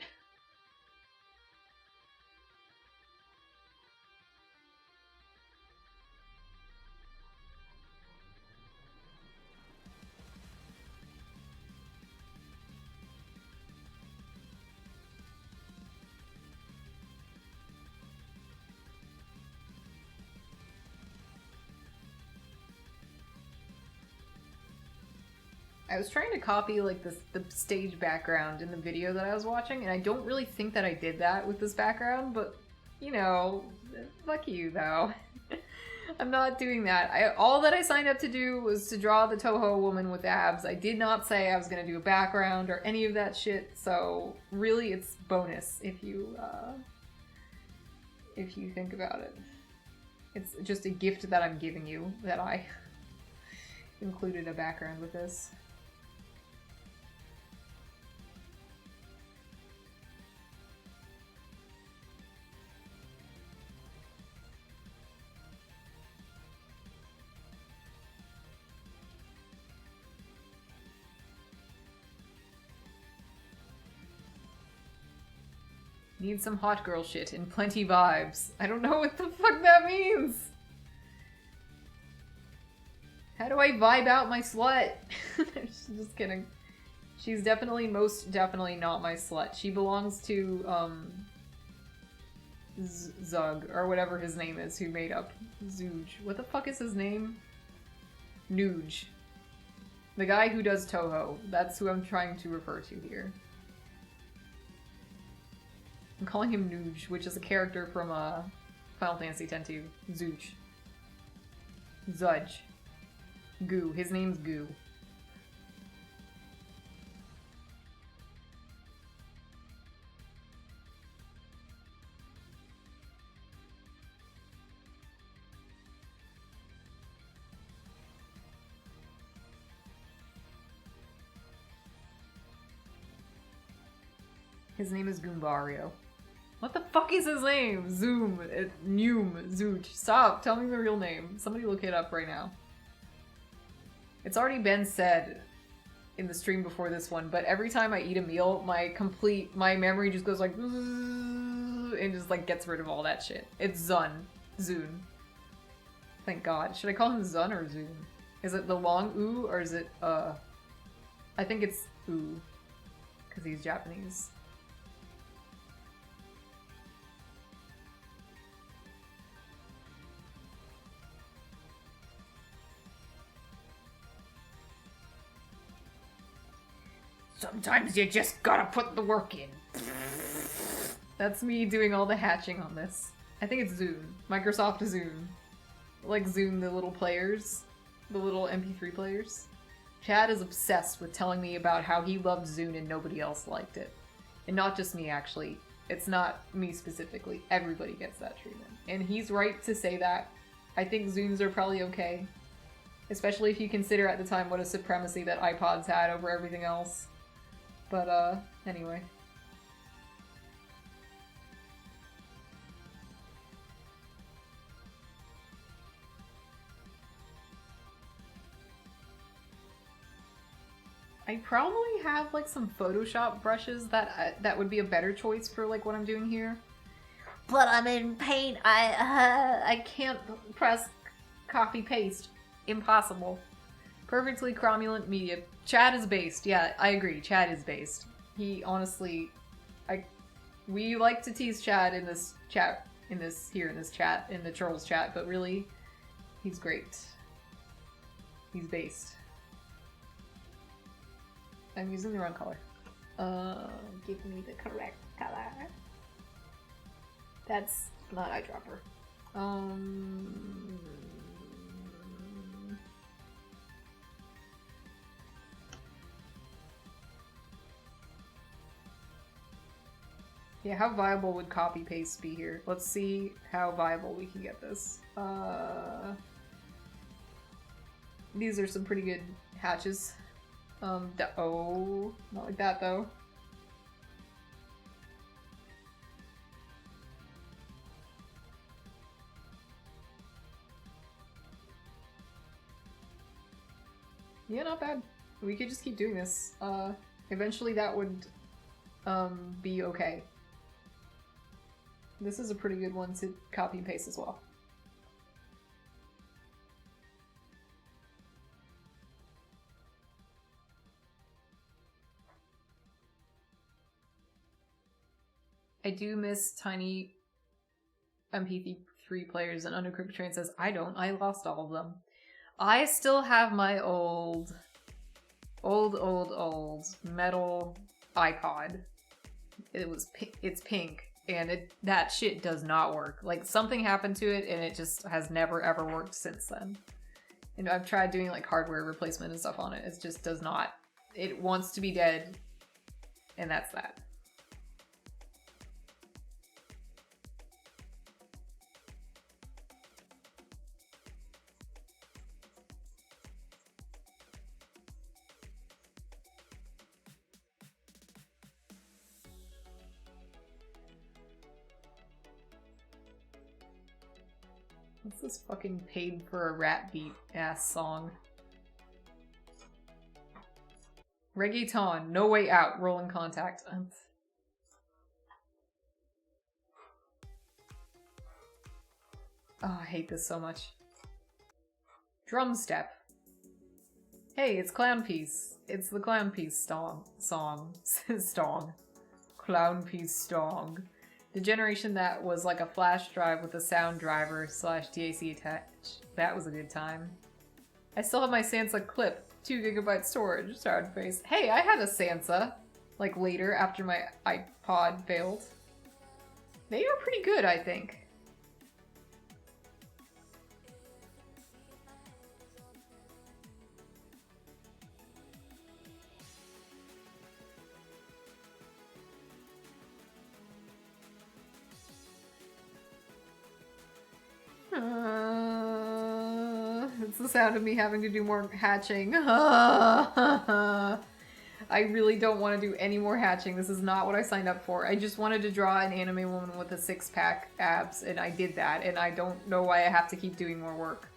I was trying to copy like the stage background in the video that I was watching, and I don't really think that I did that with this background, but you know, fuck you though. I'm not doing that. All that I signed up to do was to draw the Touhou woman with abs. I did not say I was gonna do a background or any of that shit, so really it's bonus if you think about it. It's just a gift that I'm giving you that I included a background with this. Need some hot girl shit and plenty vibes. I don't know what the fuck that means. How do I vibe out my slut? Just kidding. She's definitely, most definitely not my slut. She belongs to, Zug, or whatever his name is, who made up Zooj. What the fuck is his name? Nuge. The guy who does Touhou. That's who I'm trying to refer to here. I'm calling him Nuge, which is a character from Final Fantasy X-2. Zooch. Zudge. Goo. His name's Goo. His name is Goombario. What the fuck is his name? Zoom. Noom. Zooch. Stop. Tell me the real name. Somebody look it up right now. It's already been said in the stream before this one, but every time I eat a meal, my memory just goes like, and just like gets rid of all that shit. It's Zun. Zun. Thank God. Should I call him Zun or Zun? Is it the long oo, or is it, I think it's oo, because he's Japanese. Sometimes you just gotta put the work in. That's me doing all the hatching on this. I think it's Zune. Microsoft Zune. Like Zune, the little players. The little MP3 players. Chad is obsessed with telling me about how he loved Zune and nobody else liked it. And not just me, actually. It's not me specifically. Everybody gets that treatment. And he's right to say that. I think Zunes are probably okay. Especially if you consider at the time what a supremacy that iPods had over everything else. But, anyway. I probably have, like, some Photoshop brushes that would be a better choice for, like, what I'm doing here. But I'm in Paint. I can't press copy-paste. Impossible. Perfectly cromulent media. Chad is based. Yeah, I agree. Chad is based. He honestly, we like to tease Chad in this chat, in the Charles chat, but really, he's great. He's based. I'm using the wrong color. Give me the correct color. That's not eyedropper. Yeah, how viable would copy paste be here? Let's see how viable we can get this. These are some pretty good hatches. Oh, not like that though. Yeah, not bad. We could just keep doing this. Eventually that would, be okay. This is a pretty good one to copy and paste as well. I do miss tiny MP3 players, and Undercooked Train says, I don't. I lost all of them. I still have my old old metal iPod. It's pink, and that shit does not work. Like, something happened to it, and it just has never ever worked since then. And I've tried doing like hardware replacement and stuff on it. It just does not. It wants to be dead, and that's that. What's this fucking paid for a rap beat ass song? Reggaeton, No Way Out, Rolling Contact. Oh, I hate this so much. Drum Step. Hey, it's Clown Piece. It's the Clown Piece song. Clown Piece song. The generation that was like a flash drive with a sound driver / DAC attached. That was a good time. I still have my Sansa clip. 2 GB storage. Sad face. Hey, I had a Sansa. Like later after my iPod failed. They are pretty good, I think. It's the sound of me having to do more hatching. I really don't want to do any more hatching. This is not what I signed up for. I just wanted to draw an anime woman with a 6-pack abs, and I did that, and I don't know why I have to keep doing more work.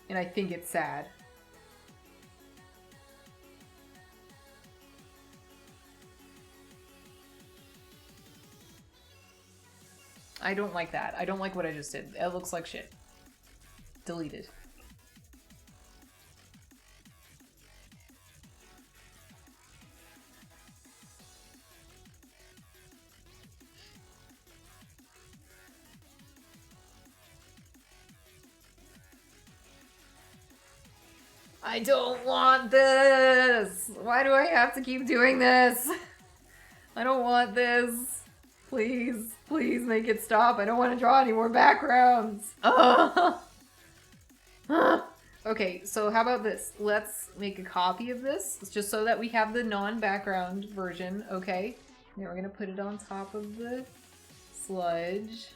And I think it's sad. I don't like that. I don't like what I just did. It looks like shit. Deleted. I don't want this! Why do I have to keep doing this? I don't want this. Please, please make it stop. I don't want to draw any more backgrounds. Okay, so how about this? Let's make a copy of this, just so that we have the non-background version, okay? Now we're gonna put it on top of the sludge.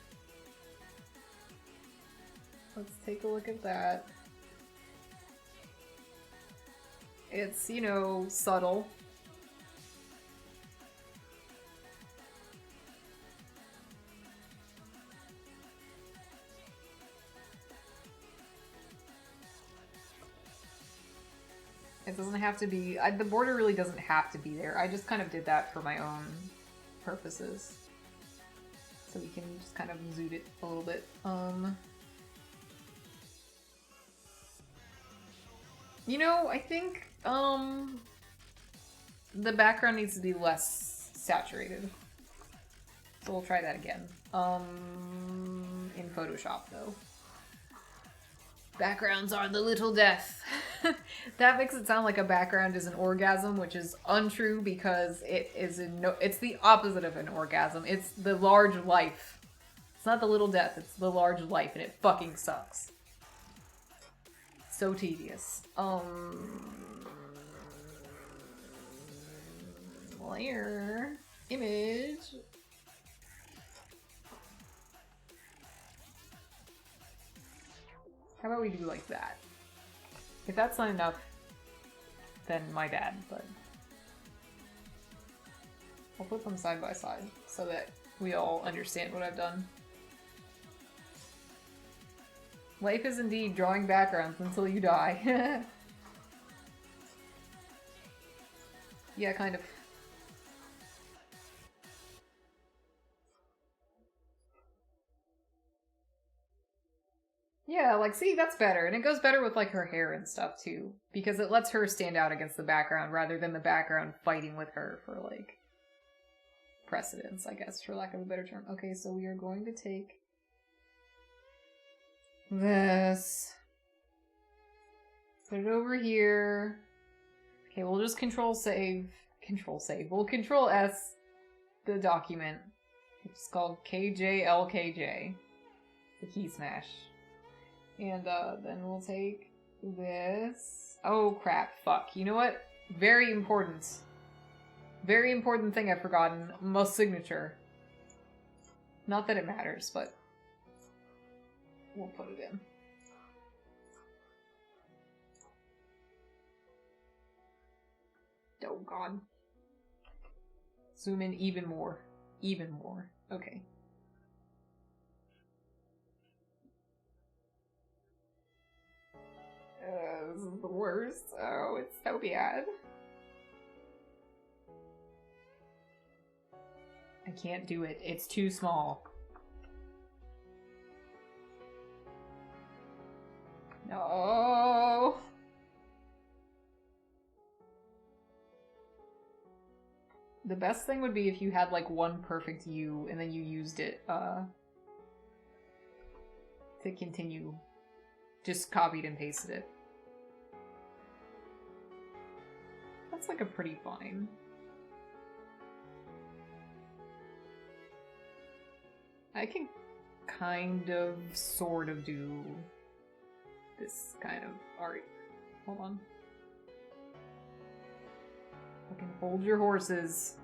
Let's take a look at that. It's, you know, subtle. It doesn't have to be, the border really doesn't have to be there. I just kind of did that for my own purposes. So we can just kind of zoot it a little bit. You know, I think, the background needs to be less saturated. So we'll try that again. In Photoshop, though. Backgrounds are the little death. That makes it sound like a background is an orgasm, which is untrue because it is it's the opposite of an orgasm. It's the large life. It's not the little death, it's the large life, and it fucking sucks. So tedious. Layer. Image. How about we do like that? If that's not enough, then my bad, but I'll put them side by side so that we all understand what I've done. Life is indeed drawing backgrounds until you die. Yeah, kind of. Yeah, like, see, that's better. And it goes better with, like, her hair and stuff, too. Because it lets her stand out against the background rather than the background fighting with her for, like, precedence, I guess, for lack of a better term. Okay, so we are going to take this. Put it over here. Okay, we'll just control save. We'll control S the document. It's called KJLKJ. The key smash. And then we'll take this. Oh crap, fuck. You know what? Very important. Very important thing I've forgotten. Must signature. Not that it matters, but we'll put it in. Oh god. Zoom in even more. Even more. Okay. This is the worst. Oh, it's so bad. I can't do it. It's too small. No. The best thing would be if you had like one perfect U and then you used it to continue. Just copied and pasted it. That's like a pretty fine. I can kind of, sort of do this kind of art. Hold on. Fucking hold your horses.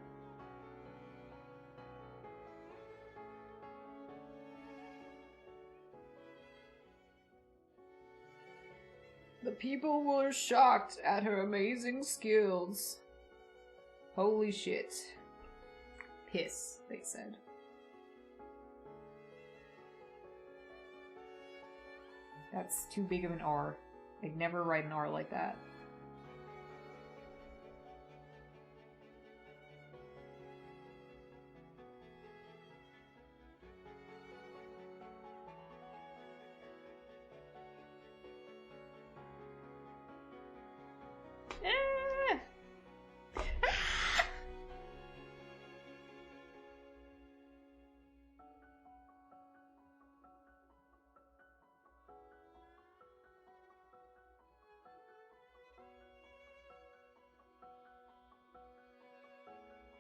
The people were shocked at her amazing skills. Holy shit. Piss, they said. That's too big of an R. I'd never write an R like that.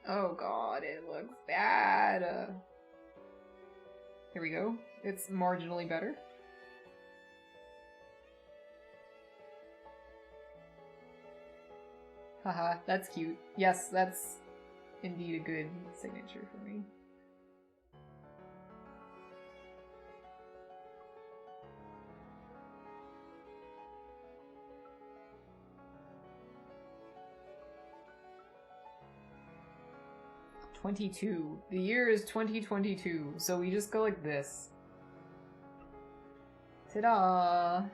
Oh god, it looks bad. Here we go. It's marginally better. Haha, that's cute. Yes, that's indeed a good signature for me. '22. The year is 2022, so we just go like this. Ta-da!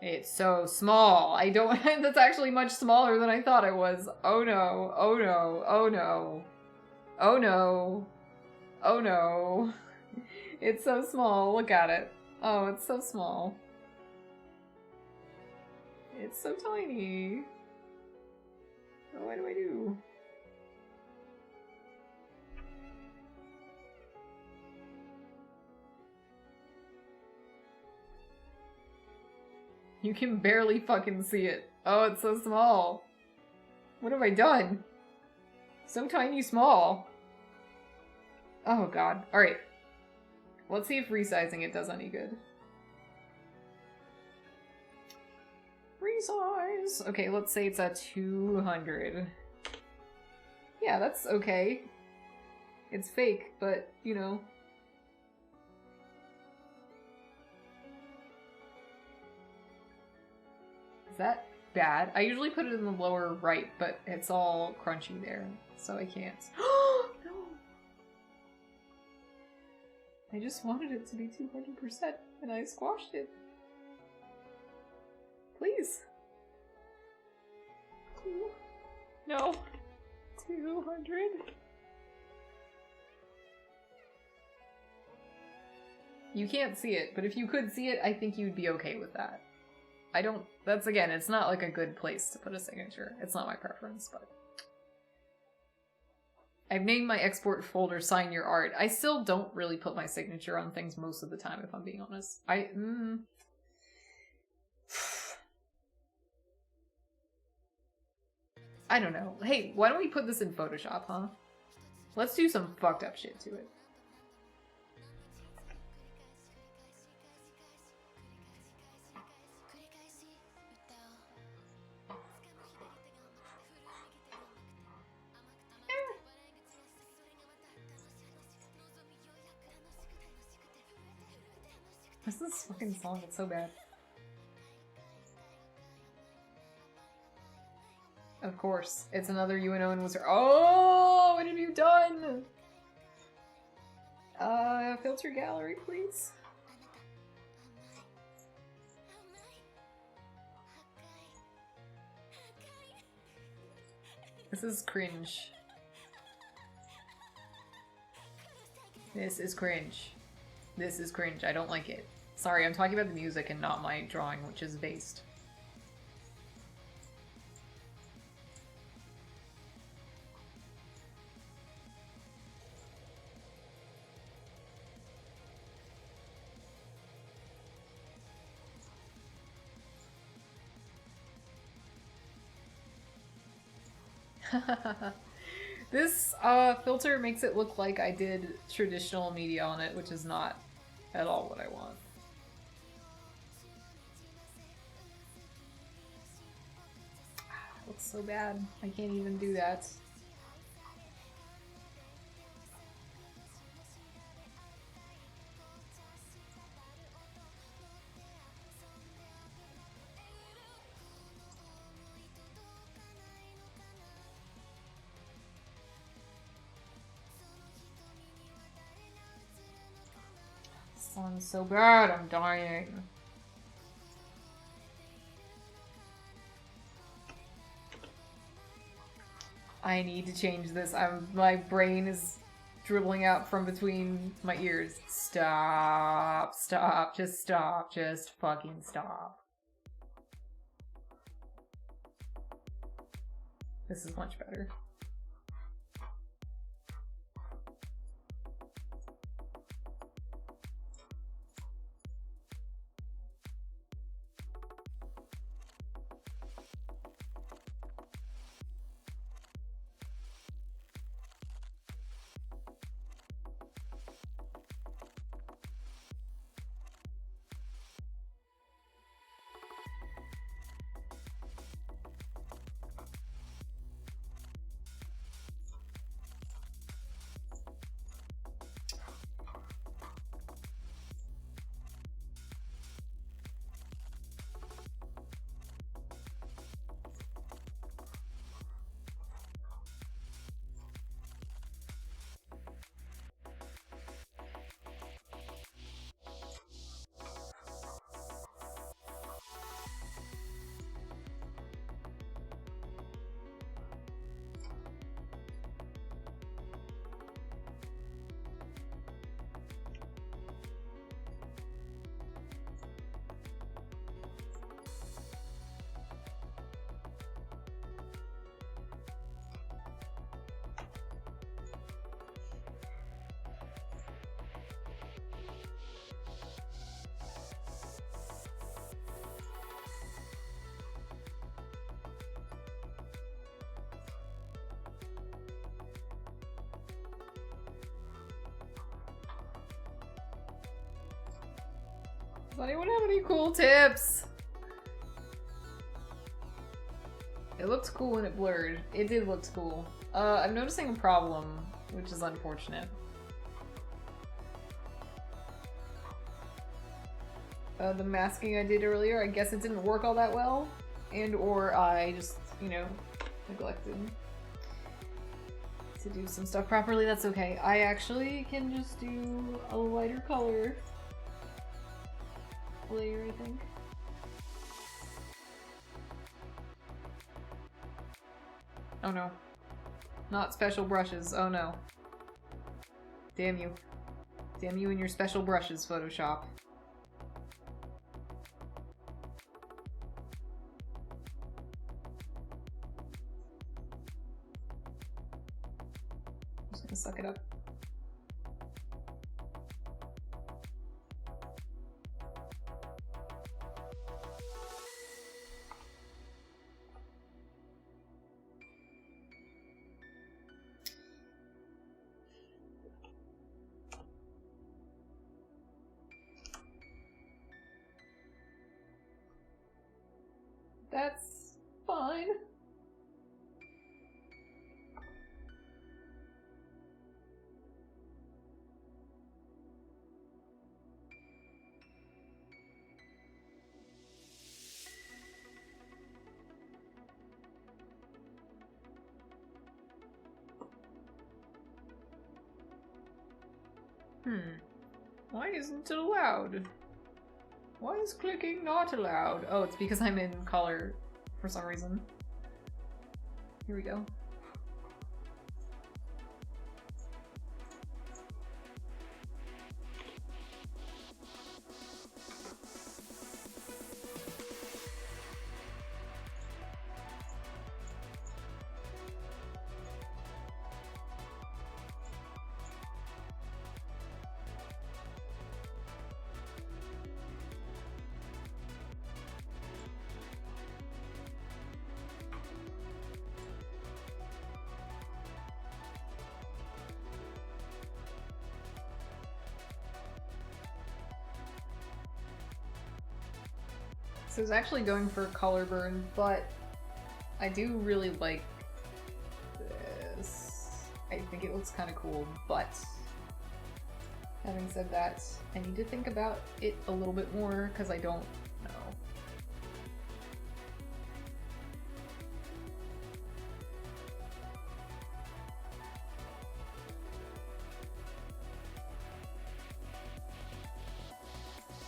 It's so small. I don't- that's actually much smaller than I thought it was. Oh no, oh no, oh no. Oh no. Oh no. It's so small, look at it. Oh, it's so small. It's so tiny. Oh, what do I do? You can barely fucking see it. Oh, it's so small. What have I done? So tiny small. Oh god. Alright. Let's see if resizing it does any good. Resize! Okay, let's say it's at 200. Yeah, that's okay. It's fake, but, you know. Is that bad? I usually put it in the lower right, but it's all crunchy there, so I can't. No! I just wanted it to be 200% and I squashed it. Please. No. 200. You can't see it, but if you could see it, I think you'd be okay with that. I don't- that's again, it's not like a good place to put a signature. It's not my preference, but... I've named my export folder Sign Your Art. I still don't really put my signature on things most of the time, if I'm being honest. I don't know. Hey, why don't we put this in Photoshop, huh? Let's do some fucked up shit to it. What's this fucking song? It's so bad. Of course. It's another UNO and Wizard. Oh, what have you done? Filter gallery, please. This is cringe. This is cringe. This is cringe. I don't like it. Sorry, I'm talking about the music and not my drawing, which is based. This filter makes it look like I did traditional media on it, which is not at all what I want. It looks so bad. I can't even do that. This song's so bad, I'm dying. I need to change this. My brain is dribbling out from between my ears. Stop. Stop. Just stop. Just fucking stop. This is much better. Does anyone have any cool tips? It looked cool when it blurred. It did look cool. I'm noticing a problem, which is unfortunate. The masking I did earlier, I guess it didn't work all that well. And or I just, you know, neglected to do some stuff properly. That's okay. I actually can just do a lighter color layer, I think. Oh no. Not special brushes. Oh no. Damn you. Damn you and your special brushes, Photoshop. I'm just gonna suck it up. That's fine. Why isn't it allowed? Why is clicking not allowed? Oh, it's because I'm in color for some reason. Here we go. So I was actually going for color burn, but I do really like this. I think it looks kind of cool, but having said that, I need to think about it a little bit more because I don't know.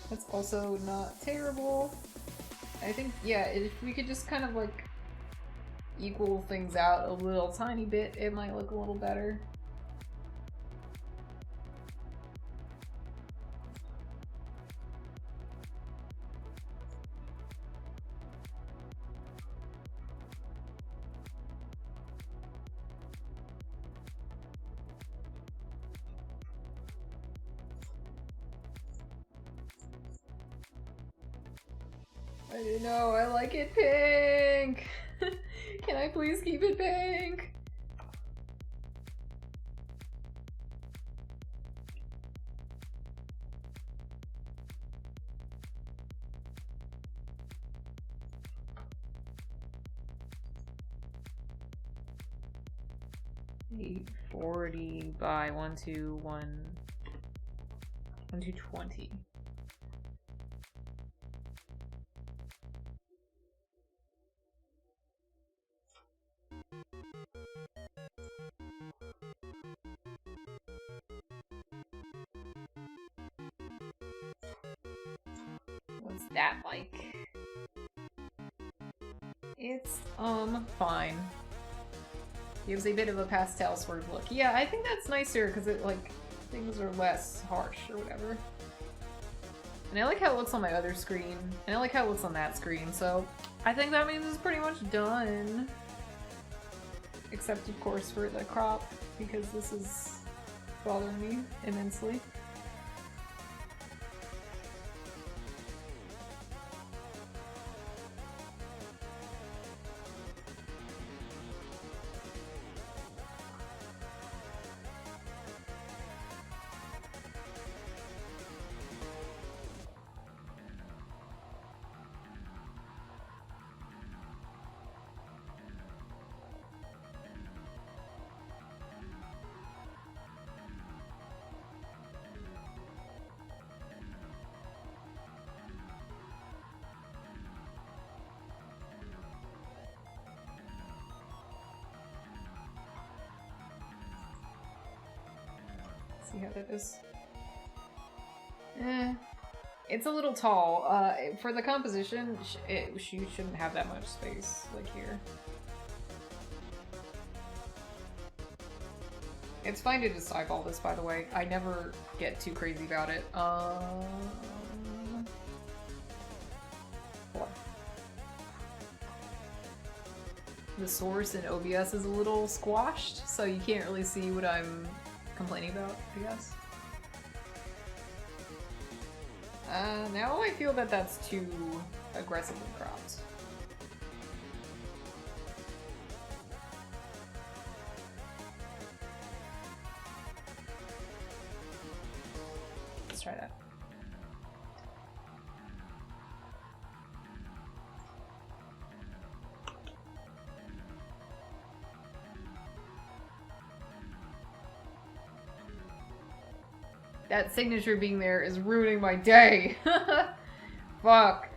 That's also not terrible. I think, yeah, if we could just kind of like equal things out a little tiny bit, it might look a little better. I don't know, I like it pink! Can I please keep it pink? $840 by 1220. What's that like? It's, fine. Gives a bit of a pastel sort of look. Yeah, I think that's nicer because it, like, things are less harsh or whatever. And I like how it looks on my other screen, and I like how it looks on that screen, so I think that means it's pretty much done. Except, of course, for the crop, because this is bothering me immensely. See how that is. It's a little tall. For the composition, she shouldn't have that much space, like here. It's fine to just eyeball this, by the way. I never get too crazy about it. The source in OBS is a little squashed, so you can't really see what I'm complaining about, I guess. Now I feel that that's too aggressively cropped. Let's try that. That signature being there is ruining my day. Fuck.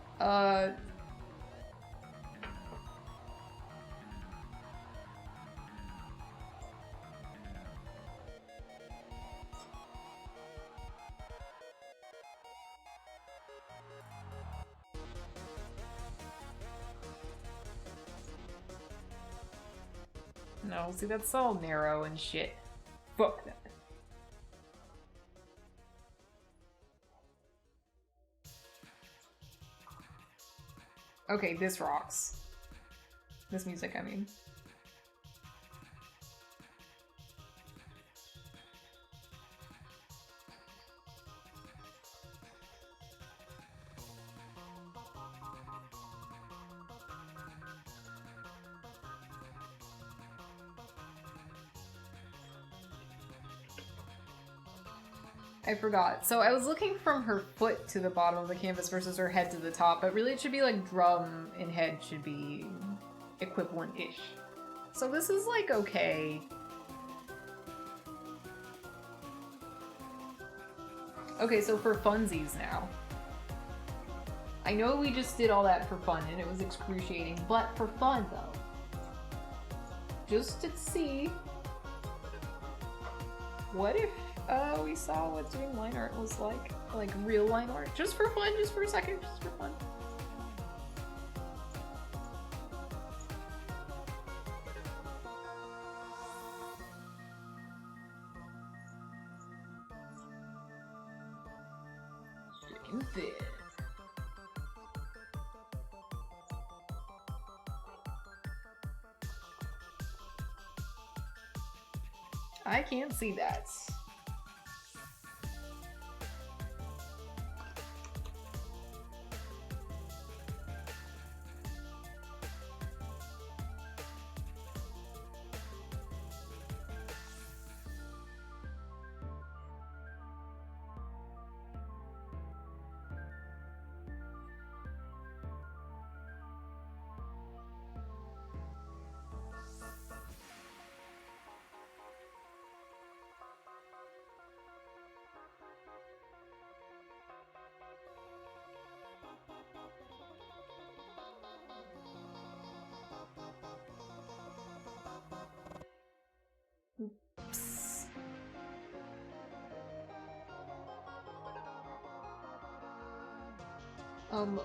No, see, that's all narrow and shit. Fuck that. Okay, this rocks. This music, I mean. I forgot. So I was looking from her foot to the bottom of the canvas versus her head to the top, but really it should be like drum and head should be equivalent-ish. So this is like okay. Okay, so for funsies now. I know we just did all that for fun and it was excruciating, but for fun though. Just to see, what if we saw what doing line art was like real line art, just for fun, just for a second, just for fun. Freaking fit. I can't see that.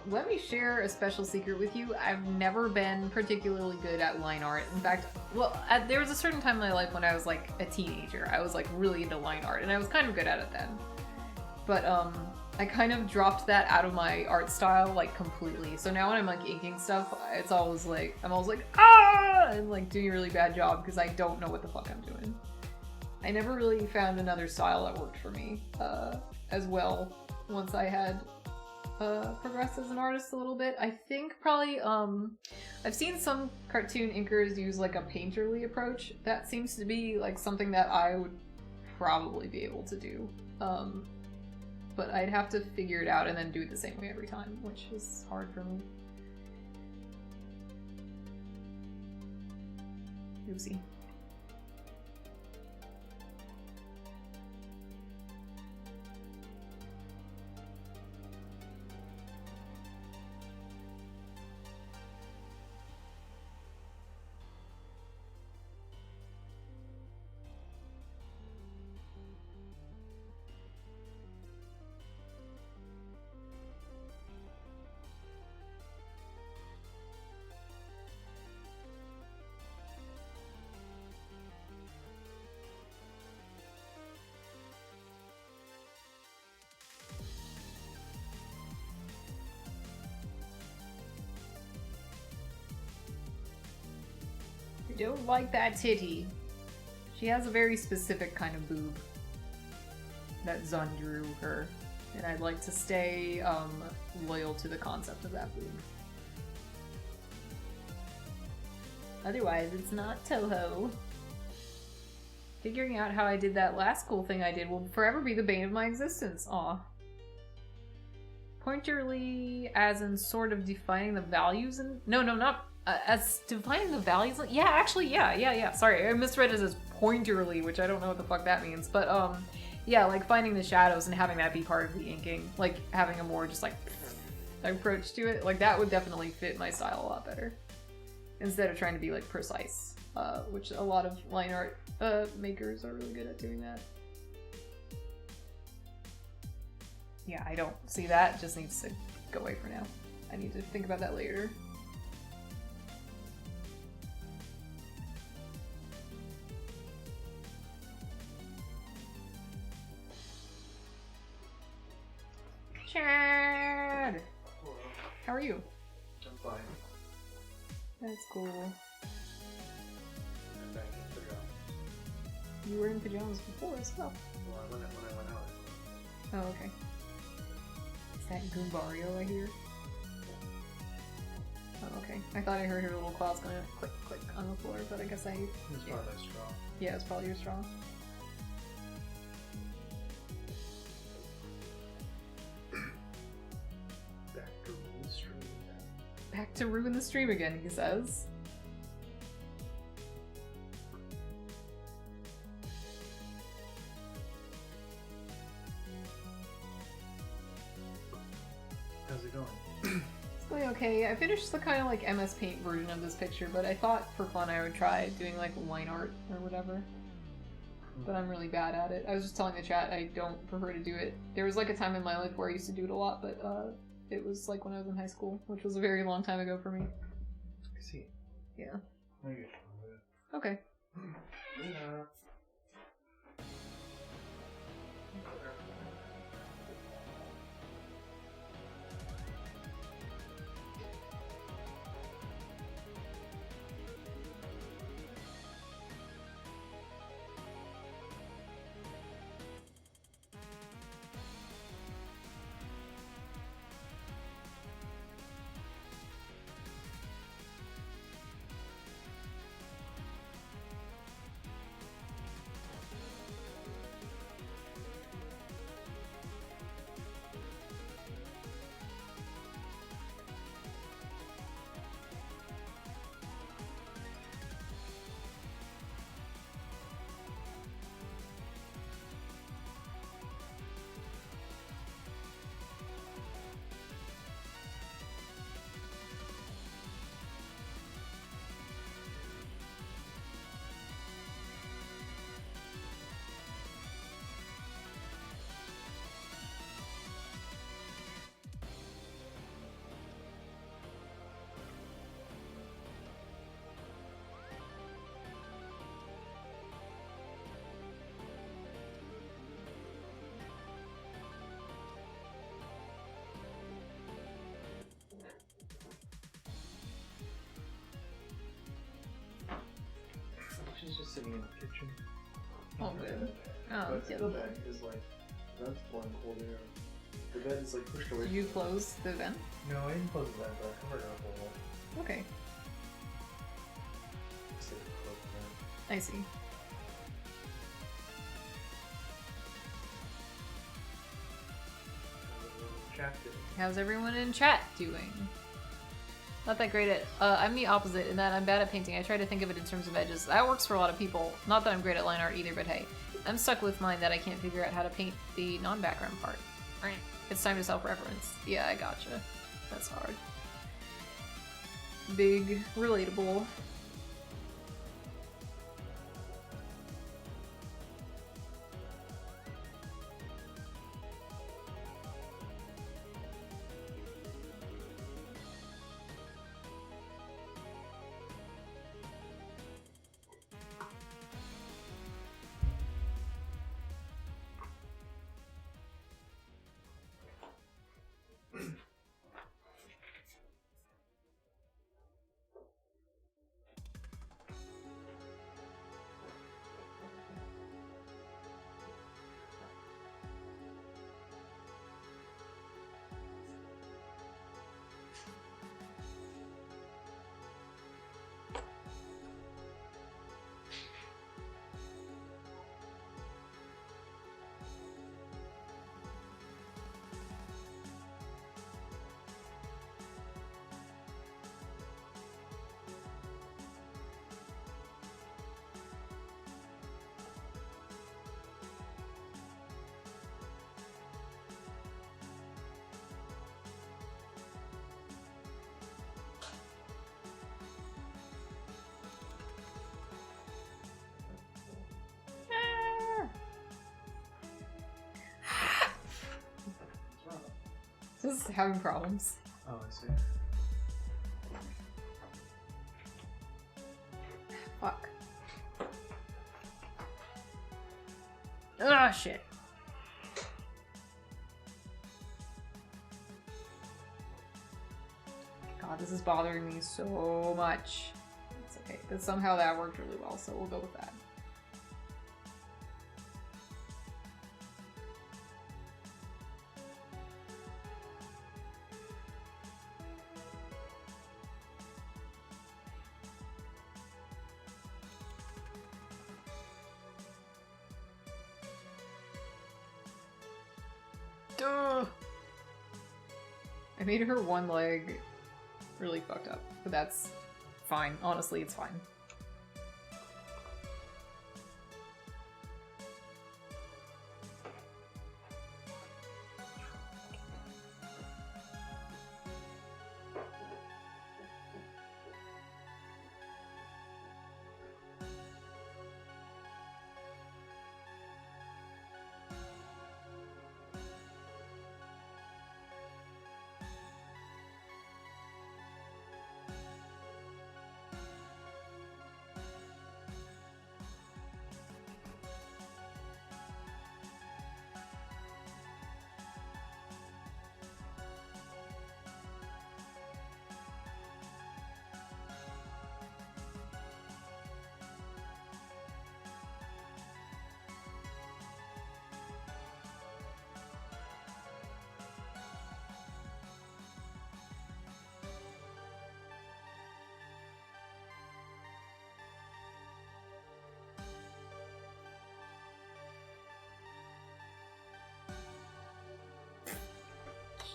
Let me share a special secret with you. I've never been particularly good at line art. In fact, well, there was a certain time in my life when I was like a teenager. I was like really into line art and I was kind of good at it then. But I kind of dropped that out of my art style like completely. So now when I'm like inking stuff, it's always like, I'm always like, ah! And like doing a really bad job because I don't know what the fuck I'm doing. I never really found another style that worked for me as well once I had progressed as an artist a little bit. I think probably, I've seen some cartoon inkers use like a painterly approach. That seems to be like something that I would probably be able to do. But I'd have to figure it out and then do it the same way every time, which is hard for me. Oopsie. I don't like that titty. She has a very specific kind of boob that Zun drew her, and I'd like to stay loyal to the concept of that boob. Otherwise, it's not Touhou. Figuring out how I did that last cool thing I did will forever be the bane of my existence. Aw. Pointerly, as in sort of defining the values and no, not as defining the values. Yeah, actually, yeah. Sorry, I misread it as pointerly, which I don't know what the fuck that means. But Yeah, like finding the shadows and having that be part of the inking. Like having a more just like approach to it. Like that would definitely fit my style a lot better. Instead of trying to be like precise. Which a lot of line art makers are really good at doing that. Yeah, I don't see that. It just needs to go away for now. I need to think about that later. Chad! Hello. How are you? I'm fine. That's cool. I'm back in pajamas. You were in pajamas before as well. Well, when I went out. Oh, okay. Is that Goombario I hear? Oh, okay. I thought I heard her little claws going click, click on the floor, but I guess I... It's probably straw. Yeah, it's probably your straw. Back to the stream again. Back to ruin the stream again, he says. How's it going? It's going okay. I finished the kind of like MS Paint version of this picture, but I thought for fun I would try doing like line art or whatever. But I'm really bad at it. I was just telling the chat I don't prefer to do it. There was like a time in my life where I used to do it a lot, but it was like when I was in high school, which was a very long time ago for me. I see. Yeah. I get it. Okay. Yeah. She's just sitting in the kitchen. Oh, good. Oh, But yeah. the bed is like, that's blowing cold air. The bed is like pushed away. Did you close the vent? No, I didn't close the bed, but I covered it up a little. Okay. Just like close the bed. I see. Chat did. How's everyone in chat doing? Not that great at... I'm the opposite in that I'm bad at painting. I try to think of it in terms of edges. That works for a lot of people. Not that I'm great at line art either, but hey. I'm stuck with mine that I can't figure out how to paint the non-background part. It's time to self-reference. Yeah, I gotcha. That's hard. Big, relatable. is having problems. Oh, I see. Fuck. Ah, shit. God, this is bothering me so much. It's okay, but somehow that worked really well, so we'll go with that. Duh. I made her one leg really fucked up, but that's fine. Honestly, it's fine.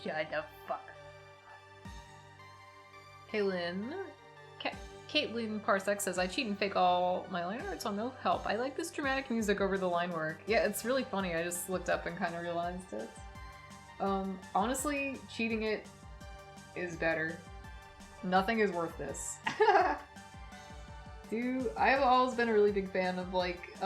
Shut the fuck. Caitlin Parsec says, I cheat and fake all my line art, so no help. I like this dramatic music over the line work. Yeah, it's really funny. I just looked up and kind of realized it. Honestly, cheating it is better. Nothing is worth this. Dude, I have always been a really big fan of, like,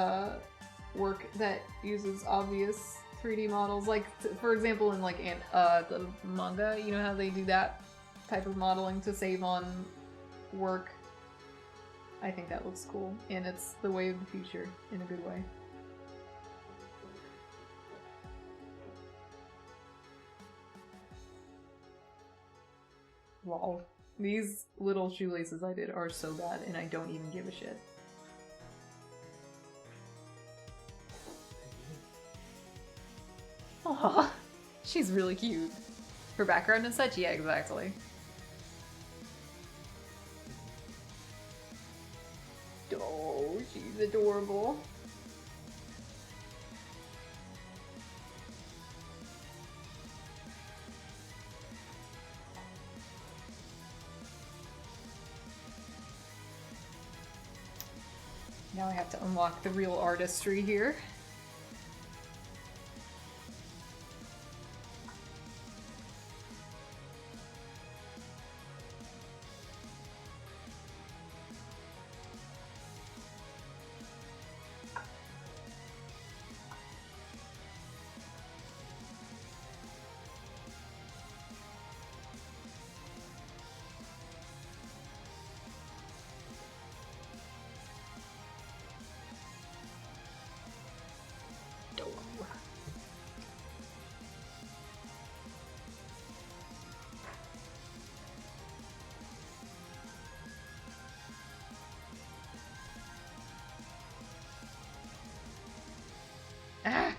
work that uses obvious 3D models. Like, for example, in, like, the manga, you know how they do that type of modeling to save on work? I think that looks cool, and it's the way of the future in a good way. Lol. These little shoelaces I did are so bad, and I don't even give a shit. Aww, she's really cute. Her background and such? Yeah, exactly. Oh, she's adorable. Now I have to unlock the real artistry here. Ah!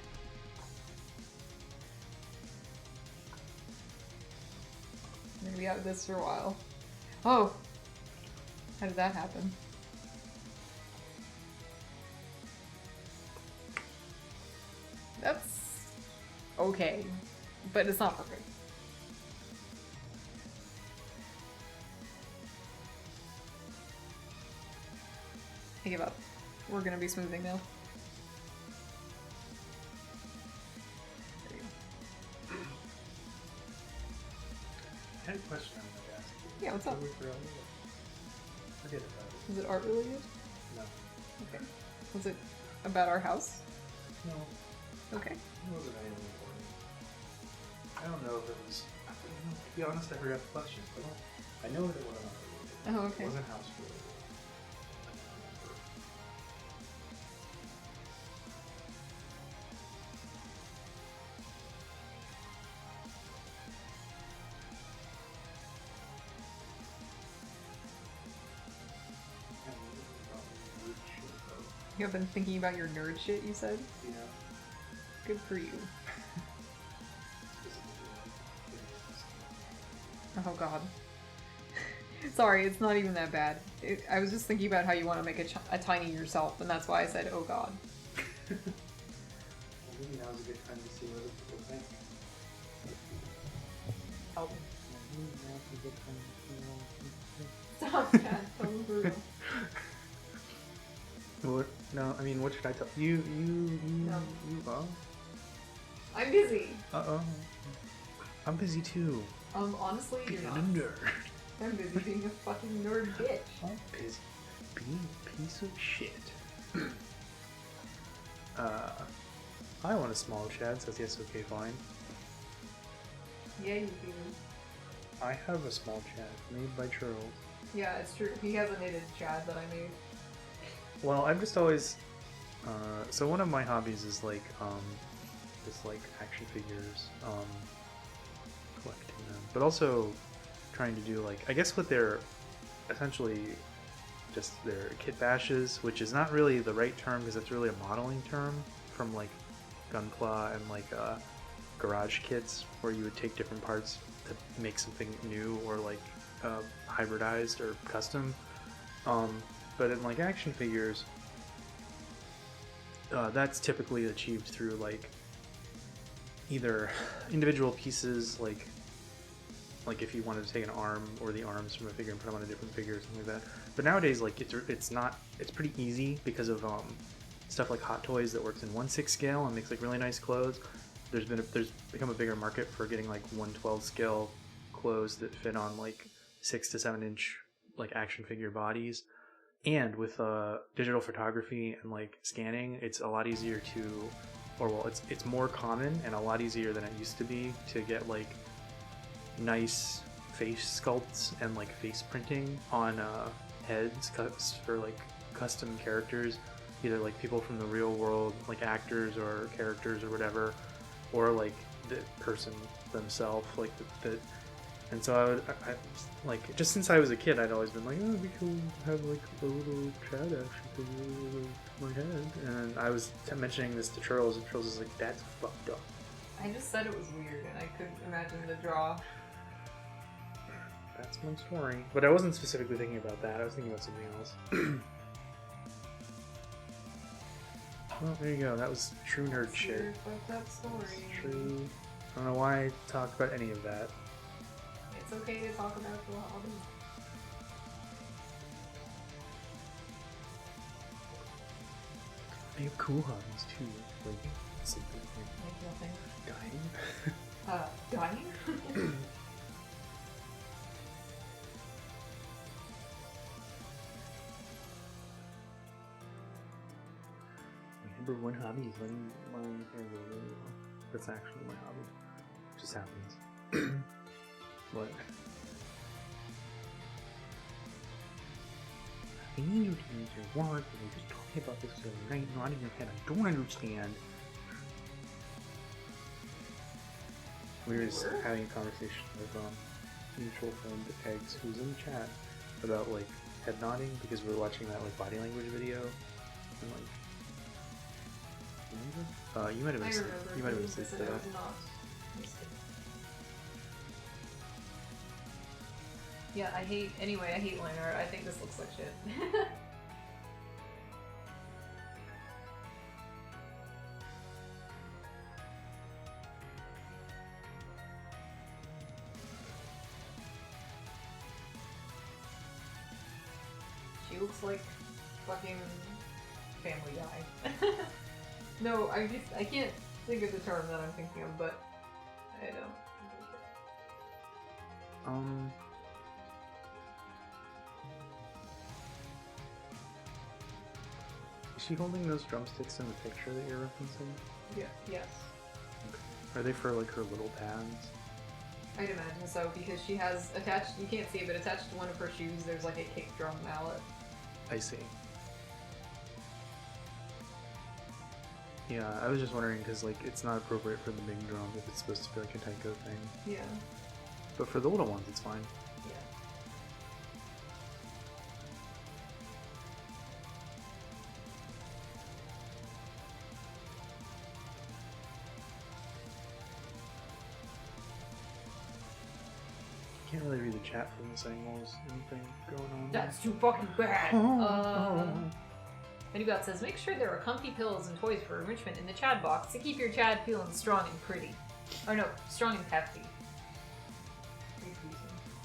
I'm gonna be out of this for a while. Oh! How did that happen? That's okay, but it's not perfect. I give up. We're gonna be smoothing now. There you go. I had a question I wanted to ask you. Yeah, what's up? Forget about it. Is it art related? No. Okay. Was it about our house? No. Okay. It wasn't anything important. I don't know if it was To be honest, I forgot the question. I know that it wasn't related. Oh, okay. It wasn't house related. You have been thinking about your nerd shit, you said? Yeah. Good for you. Oh god. Sorry, it's not even that bad. I was just thinking about how you want to make a tiny yourself, and that's why I said, oh god. Well, maybe now's a good time to see what people think. Oh. Maybe now's a good time to see what people think. Stop, Chad. Tell me Bruno. What? No, I mean, what should I tell you? No. Oh? I'm busy. Uh-oh. I'm busy too. Honestly, you're not. Being a nerd. I'm busy being a fucking nerd bitch. I'm busy being a piece of shit. I want a small Chad, says yes, okay, fine. Yeah, you do. I have a small Chad made by Charles. Yeah, it's true. He has a knitted Chad that I made. Well, I'm just always so one of my hobbies is like just like action figures, collecting them, but also trying to do like, I guess what they're essentially just their kit bashes, which is not really the right term because it's really a modeling term from like Gunpla and like garage kits where you would take different parts to make something new or like hybridized or custom. But in like action figures, that's typically achieved through like either individual pieces, like if you wanted to take an arm or the arms from a figure and put them on a different figure or something like that. But nowadays, like it's pretty easy because of stuff like Hot Toys that works in 1/6 scale and makes like really nice clothes. There's become a bigger market for getting like 1/12 scale clothes that fit on like 6 to 7 inch like action figure bodies. And with digital photography and like scanning, it's a lot easier to, or well, it's more common and a lot easier than it used to be to get like nice face sculpts and like face printing on heads cuts for like custom characters, either like people from the real world, like actors or characters or whatever, or like the person themselves, like the and so I like, just since I was a kid, I'd always been like, oh, it'd be cool to have like a little Chad action figure of my head. And I was mentioning this to Charles, and Charles was like, that's fucked up. I just said it was weird, and I couldn't imagine the draw. That's my story. But I wasn't specifically thinking about that. I was thinking about something else. Well, there you go. That was true nerd That's shit. your fucked up story. True. I don't know why I talked about any of that. It's okay to talk about your hobby. I have cool hobbies too. Like something Like like nothing. dying. Dying? Number one hobby is letting my hair grow really well. That's actually my hobby. It just happens. What? I need you to use your work, and we're just talking about this the other night, not in your head. I don't understand. We were just having a conversation with mutual friend Eggs, who's in the chat, about like head nodding because we were watching that like body language video, and like. Remember? You might have been. You might have been asleep to that. Yeah, I hate line art. I think this looks like shit. She looks like fucking Family Guy. No, I can't think of the term that I'm thinking of, but I don't. Is she holding those drumsticks in the picture that you're referencing? Yeah. Yes. Okay. Are they for like her little pads? I'd imagine so, because she has attached, you can't see it, but attached to one of her shoes, there's like a kick drum mallet. I see. Yeah, I was just wondering because like it's not appropriate for the big drum if it's supposed to be like a taiko thing. Yeah. But for the little ones, it's fine. Yeah. Can't really read the chat from this angle. Is anything going on? That's too fucking bad! Minibot says, make sure there are comfy pillows and toys for enrichment in the Chad box to keep your Chad feeling strong and pretty. Or no, strong and hefty.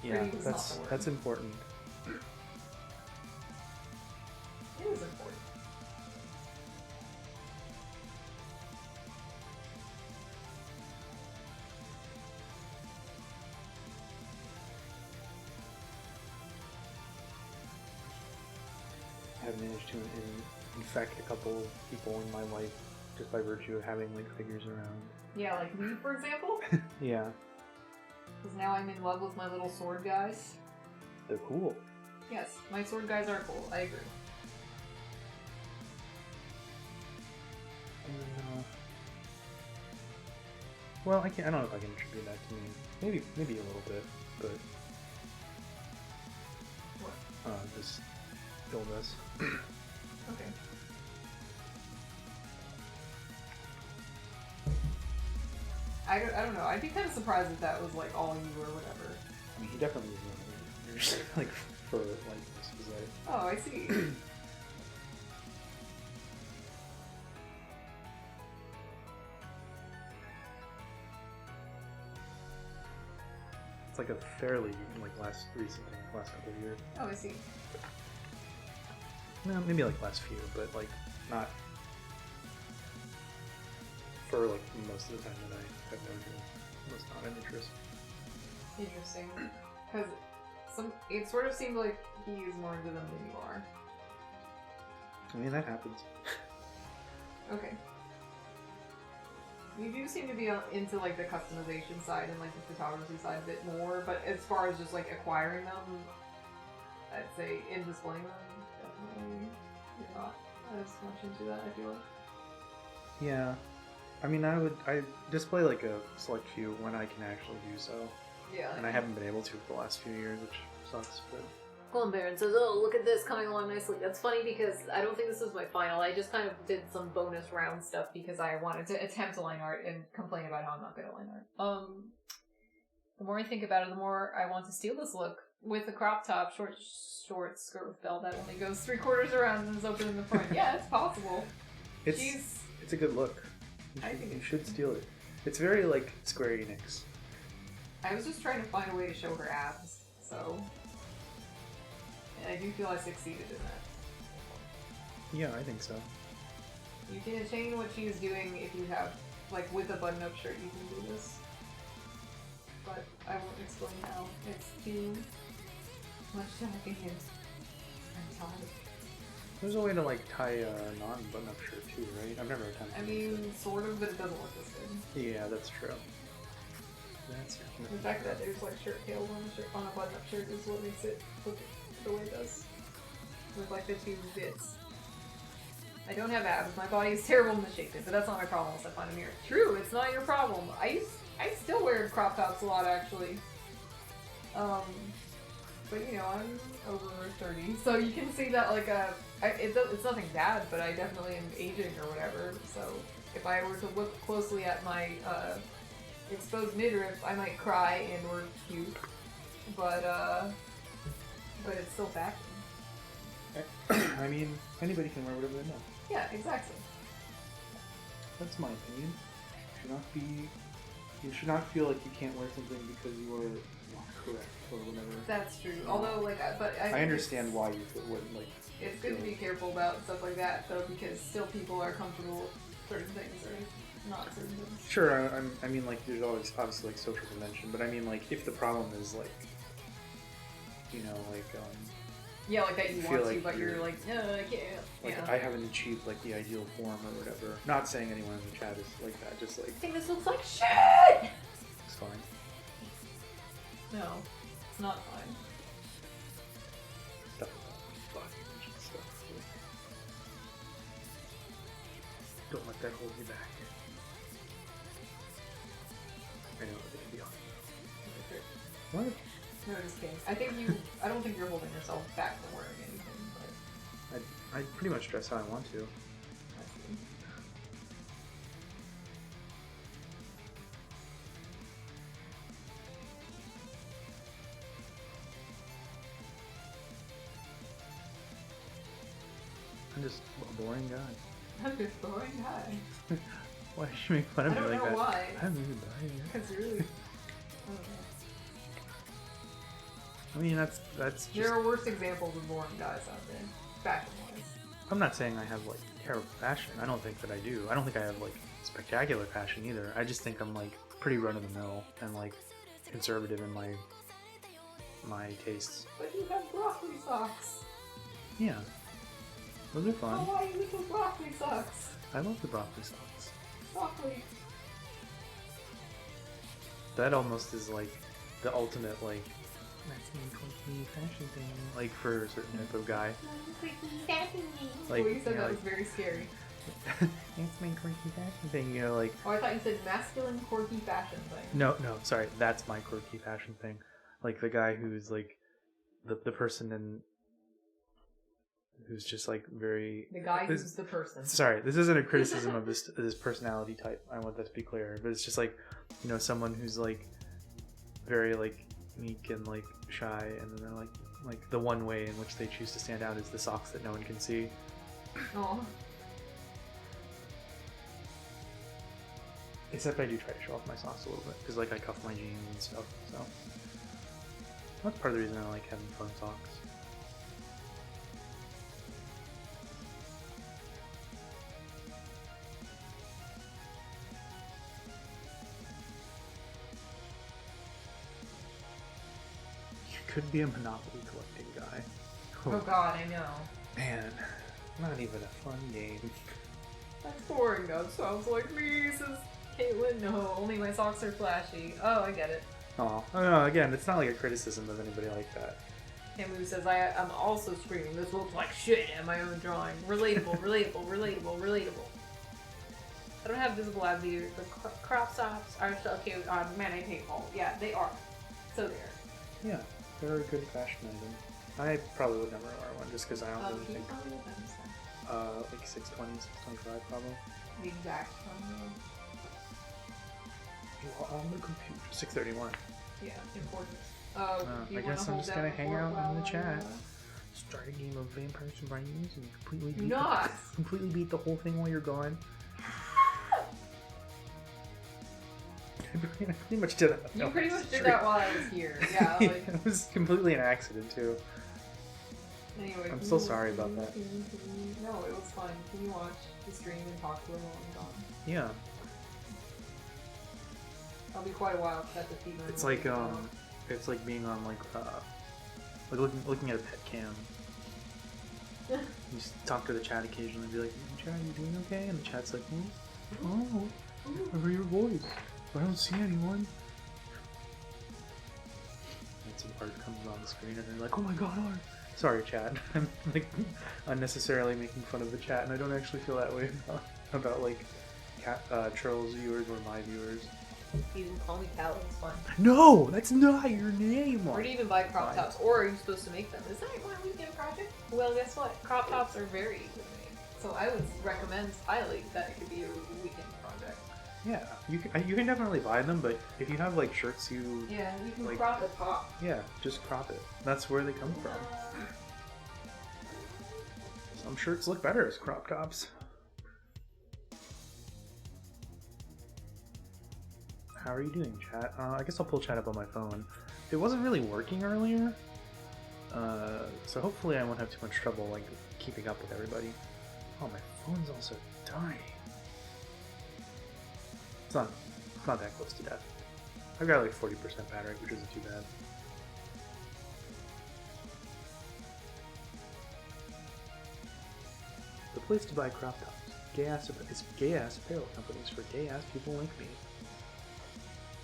Yeah, Pretty was not the word. that's important. It is important. I've managed to infect a couple of people in my life just by virtue of having like figures around. Yeah, like me, for example. Yeah, Because now I'm in love with my little sword guys. they're cool. Yes, my sword guys are cool. I agree. Well, I don't know if I can attribute that to me. Maybe a little bit, but What? this illness. Okay. I don't know. I'd be kind of surprised if that was like all you or whatever. I mean, he definitely was one of years, like for like this was like. Oh, I see. It's like a fairly like recent thing, last couple of years. Oh, I see. No, maybe like last few, but like not for like most of the time that I have known him. It was not an interest. Interesting. Because it sort of seemed like he is more into them than you are. I mean, that happens. Okay. You do seem to be into like the customization side and like the photography side a bit more, but as far as just like acquiring them, I'd say in displaying them, definitely you're not as much into that, I feel like. Yeah. I mean, I display like a select few when I can actually do so. Yeah. And I haven't been able to for the last few years, which sucks, but... Golden Baron says, oh, look at this coming along nicely. That's funny because I don't think this is my final. I just kind of did some bonus round stuff because I wanted to attempt line art and complain about how I'm not good at line art. The more I think about it, the more I want to steal this look. With a crop top, short skirt with belt that only goes 3/4 around and is open in the front. Yeah, it's possible. It's a good look. You should steal it. It's very like Square Enix. I was just trying to find a way to show her abs, so... And I do feel I succeeded in that. Yeah, I think so. You can attain what she is doing if you have, like, with a button-up shirt, you can do this. But I won't explain how. It's too much talking and I'm tired. There's a way to like tie a non-button-up shirt too, right? I've never attempted. I mean, sort of, but it doesn't look as good. Yeah, that's true. That's The fact that there's like shirt tails on a button-up shirt is what makes it look the way it does. With like the two bits. I don't have abs. My body is terrible in the shape, but that's not my problem unless I find a mirror. True, it's not your problem. I still wear crop tops a lot actually. But you know, I'm over 30, so you can see that like it's nothing bad, but I definitely am aging or whatever. So if I were to look closely at my exposed midriff, I might cry and or puke. But it's still fashion. I mean, anybody can wear whatever they want. Yeah, exactly. That's my opinion. You should not feel like you can't wear something because you are not correct or whatever. That's true. Although, like, I understand why you wouldn't like. It's good to be careful about stuff like that, though, because still people are comfortable with certain things or not certain things. Sure, I mean, like, there's always obviously like social convention, but I mean, like, if the problem is like, you know, like, yeah, like that you want like to, but you're like, no, I can't. like, Yeah. I haven't achieved like the ideal form or whatever. Not saying anyone in the chat is like that, just like I think this looks like shit! it's fine. No, it's not fine. Stuff stuff. Don't let that hold you back. I know it can be hard. What? No, just kidding. I don't think you're holding yourself back from wearing anything, but... I pretty much dress how I want to. I see. I'm just a boring guy. I'm just a boring guy. Why should you make fun of me like that? I don't know why. I haven't even died yet. Because really... I don't know. I mean, that's just... There are worse examples of boring guys out there. Fashion-wise. I'm not saying I have, like, terrible fashion. I don't think that I do. I don't think I have, like, spectacular fashion either. I just think I'm, like, pretty run-of-the-mill and, like, conservative in my tastes. But you have broccoli socks. Yeah. Those are fun. Oh, why little broccoli socks? I love the broccoli socks. Broccoli. That almost is, like, the ultimate, like, that's an quirky fashion thing, like, for a certain type of guy. Like, well, you said that was very scary. That's my quirky fashion thing, you know, like... Oh, I thought you said masculine quirky fashion thing. No, sorry, that's my quirky fashion thing. Like, the guy who's, like, the person in... who's just, like, very... The guy who's the person. Sorry, this isn't a criticism of this personality type, I want that to be clear, but it's just, like, you know, someone who's, like, very, like, meek and, like, shy, and then they're, like, the one way in which they choose to stand out is the socks that no one can see. Oh. Except I do try to show off my socks a little bit, because, like, I cuff my jeans and stuff, so... That's part of the reason I like having fun socks. You could be a Monopoly collecting guy. Oh god, I know. Man, not even a fun game. That's boring, that sounds like me, says Caitlin. No, only my socks are flashy. Oh, I get it. Oh, no, again, it's not like a criticism of anybody like that. Camu says, I'm also screaming, this looks like shit in my own drawing. Relatable, relatable, relatable, relatable. I don't have visible abs either. The crop tops are so cute on Mayonnaise Paintball. Yeah, they are. So there. Yeah, they're a good fashion item. I probably would never wear one just because I don't really think... like 620, 625 probably. The exact You are on the computer. 631. Yeah, important. I guess I'm just gonna hang out in the chat. Start a game of Vampire Survivors and completely beat the whole thing while you're gone. I pretty much did that. You pretty much did that while I was here. Yeah, like... It was completely an accident too. Anyway, I'm so sorry about that. No, it was fun. Can you watch the stream and talk to him while I'm gone? Yeah. I'll be quite a while to set the feet. It's like being on like looking at a pet cam. You just talk to the chat occasionally and be like, "Chat, you doing okay?" And the chat's like, "Oh, I hear your voice. I don't see anyone." And some art comes on the screen and they're like, "Oh my god, art!" Sorry, chat. I'm like unnecessarily making fun of the chat, and I don't actually feel that way about like Charles viewers or my viewers. You can call me Cal, it's fun. No, that's not your name. Or do you even buy crop tops? Or are you supposed to make them? Is that my weekend project? Well, guess what? Crop tops are very easy to make. So I would recommend highly that it could be a weekend project. Yeah, you can definitely buy them, but if you have like shirts you... Yeah, you can like, crop the top. Yeah, just crop it. That's where they come from. Some shirts look better as crop tops. How are you doing, chat? I guess I'll pull chat up on my phone. It wasn't really working earlier, so hopefully I won't have too much trouble like keeping up with everybody. Oh, my phone's also dying. It's not that close to death. I've got like 40% battery, which isn't too bad. The place to buy crop tops. It's gay-ass apparel companies for gay-ass people like me.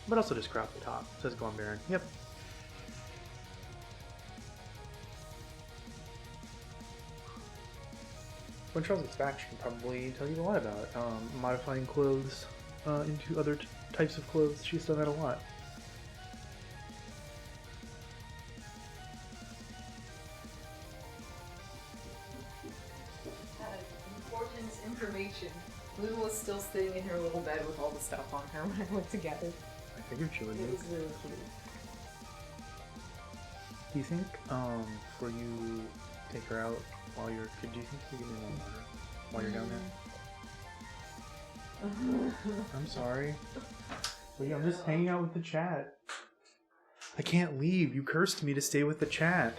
But also just crop the top. Says Gone Baron. Yep. when Charles gets back, she can probably tell you a lot about modifying clothes into other types of clothes. She's done that a lot. Important information. Luna was still sitting in her little bed with all the stuff on her when I went to get it. I figured she would It be. was really cute. Do you think, before you take her out while you're, do you think you can give me more water while you're down there? I'm sorry. But yeah, I'm just hanging out with the chat. I can't leave. You cursed me to stay with the chat.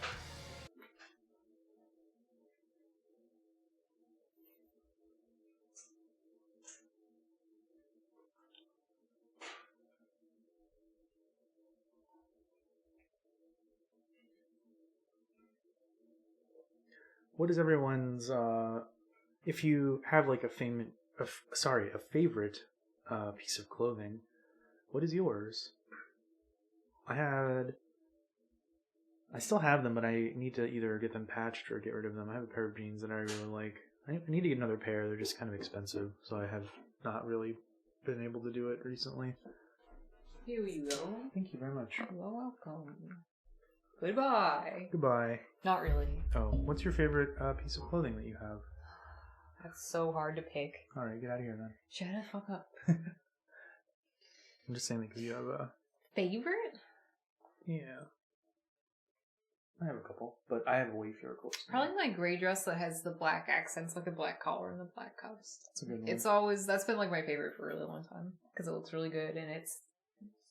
What is everyone's, if you have like a favorite piece of clothing, what is yours? I still have them, but I need to either get them patched or get rid of them. I have a pair of jeans that I really like. I need to get another pair. They're just kind of expensive, so I have not really been able to do it recently. Here you go. Thank you very much. You're welcome. Goodbye. Goodbye. Not really. Oh, what's your favorite piece of clothing that you have? That's so hard to pick. Alright, get out of here then. Shut the fuck up. I'm just saying that because you have a... Favorite? Yeah. I have a couple, but I have way fewer clothes. Probably my gray dress that has the black accents, like the black collar and the black cuffs. That's a good one. It's always, that's been like my favorite for a really long time. Because it looks really good and it's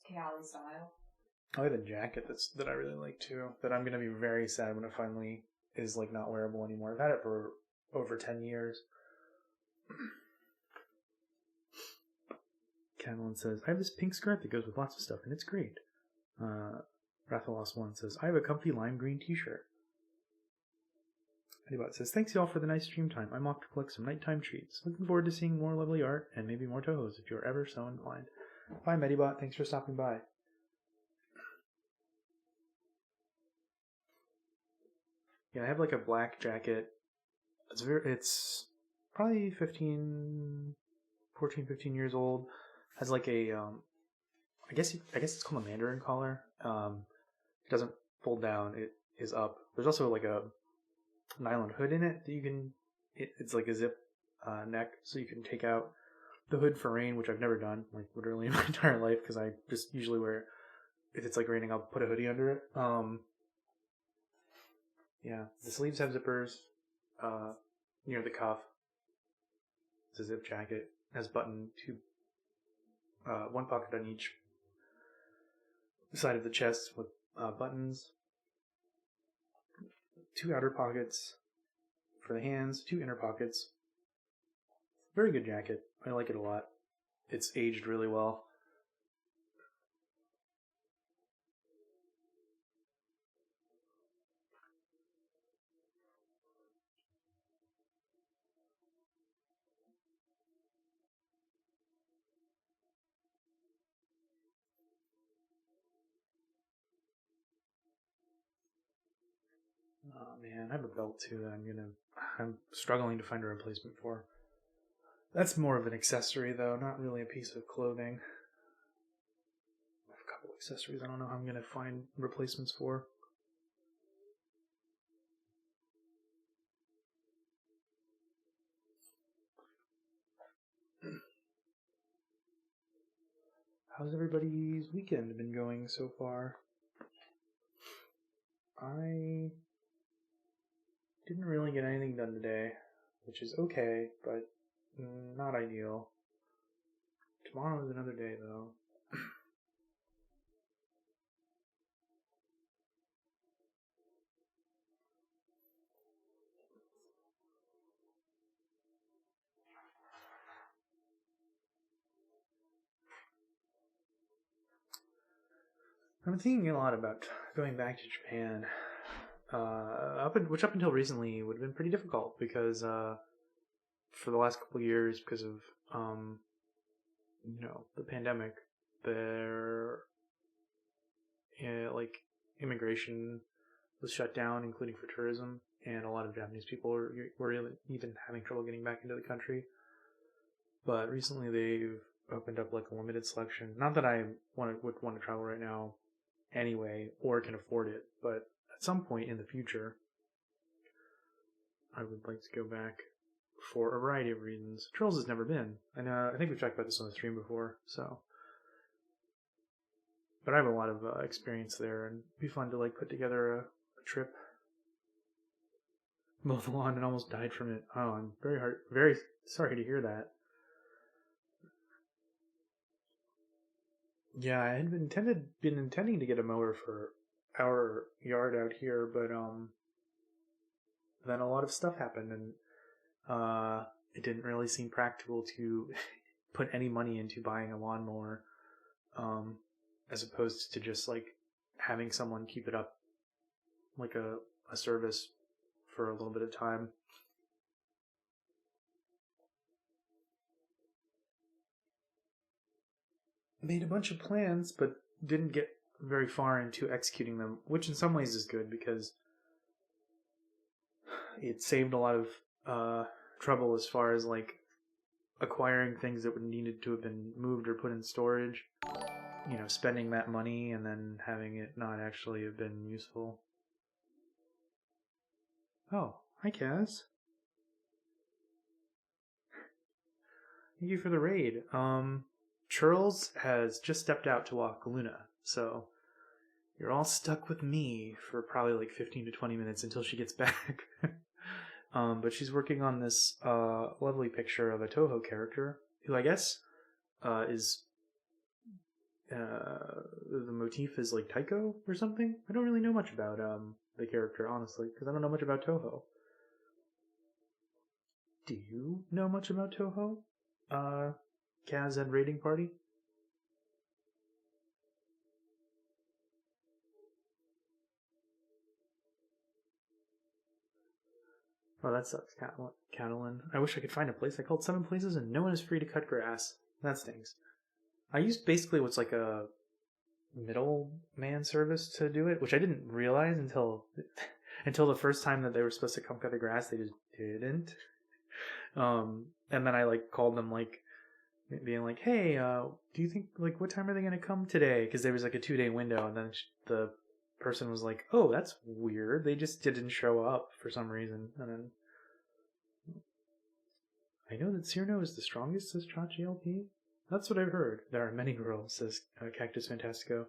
Cali style. I have a jacket that I really like too. That I'm gonna be very sad when it finally is like not wearable anymore. I've had it for over 10 years. Catalan says, I have this pink skirt that goes with lots of stuff and it's great. Rathalos1 says, I have a comfy lime green t-shirt. Edibot says, thanks y'all for the nice stream time. I'm off to collect some nighttime treats. Looking forward to seeing more lovely art and maybe more Touhous if you're ever so inclined. Bye Medibot, thanks for stopping by. Yeah, I have like a black jacket. It's probably 14, 15 years old. Has like a I guess it's called a Mandarin collar. It doesn't fold down. It is up. There's also like a nylon hood in it that you can. It's like a zip neck, so you can take out the hood for rain, which I've never done, like literally in my entire life, because I just usually wear. If it's like raining, I'll put a hoodie under it. Yeah, the sleeves have zippers near the cuff. It's a zip jacket. It has one pocket on each side of the chest with buttons. 2 outer pockets for the hands, 2 inner pockets. Very good jacket. I like it a lot. It's aged really well. Oh man, I have a belt too that I'm struggling to find a replacement for. That's more of an accessory though, not really a piece of clothing. I have a couple accessories I don't know how I'm gonna find replacements for. How's everybody's weekend been going so far? I didn't really get anything done today, which is okay, but not ideal. Tomorrow is another day, though. I'm thinking a lot about going back to Japan, which up until recently would have been pretty difficult because for the last couple of years, because of the pandemic, like immigration was shut down, including for tourism, and a lot of Japanese people were even having trouble getting back into the country. But recently they've opened up like a limited selection. Not that I would want to travel right now anyway, or can afford it, but at some point in the future, I would like to go back for a variety of reasons. Trolls has never been. And I think we've talked about this on the stream before, so. But I have a lot of experience there, and it'd be fun to like put together a trip. Mowed the lawn and almost died from it. Oh, I'm very sorry to hear that. Yeah, I had been intending to get a mower for our yard out here, but then a lot of stuff happened, and it didn't really seem practical to put any money into buying a lawnmower, as opposed to just like having someone keep it up like a service for a little bit of time. Made a bunch of plans, but didn't get very far into executing them, which in some ways is good because it saved a lot of trouble as far as like acquiring things that would needed to have been moved or put in storage. You know, spending that money and then having it not actually have been useful. Oh, hi Kaz. Thank you for the raid. Churls has just stepped out to walk Luna, so you're all stuck with me for probably like 15 to 20 minutes until she gets back. But she's working on this lovely picture of a Touhou character, who I guess is the motif is like Taiko or something. I don't really know much about the character, honestly, because I don't know much about Touhou. Do you know much about Touhou? Kaz and Raiding Party? Oh, that sucks, Catalan. I wish I could find a place. I called 7 places and no one is free to cut grass. That stings. I used basically what's like a middleman service to do it, which I didn't realize until the first time that they were supposed to come cut the grass. They just didn't. And then I like called them like being like, hey, do you think like what time are they gonna come today? Because there was like a 2-day window, and then the person was like, oh, that's weird. They just didn't show up for some reason. And then I know that Cyrano is the strongest, says Chachi LP. That's what I've heard. There are many girls, says Cactus Fantastico.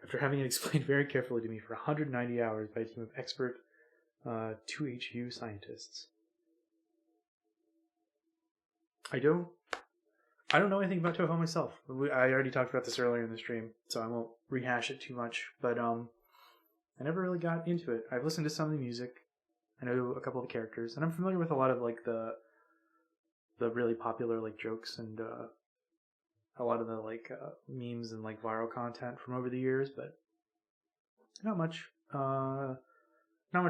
After having it explained very carefully to me for 190 hours by a team of expert 2HU scientists. I don't know anything about Touhou myself. I already talked about this earlier in the stream, so I won't rehash it too much. But I never really got into it. I've listened to some of the music. I know a couple of the characters, and I'm familiar with a lot of like the really popular like jokes and a lot of the like memes and like viral content from over the years, but not much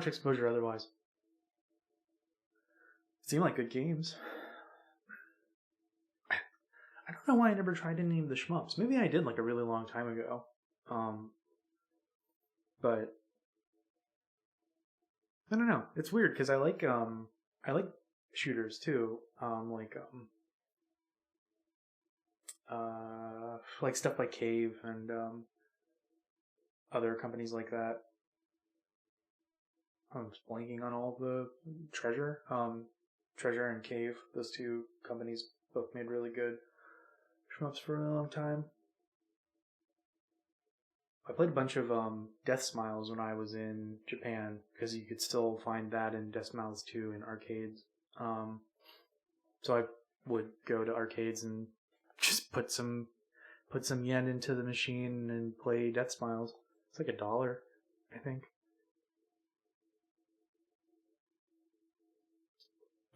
exposure otherwise. Seem like good games. I don't know why I never tried any of the shmups. Maybe I did like a really long time ago. But I don't know. It's weird because I like shooters too. Like stuff like Cave and other companies like that. I'm just blanking on all the Treasure. Treasure and Cave, those two companies both made really good shmups for a really long time. I played a bunch of Death Smiles when I was in Japan, because you could still find that in Death Smiles 2 in arcades. So I would go to arcades and just put some yen into the machine and play Death Smiles. It's like $1, I think.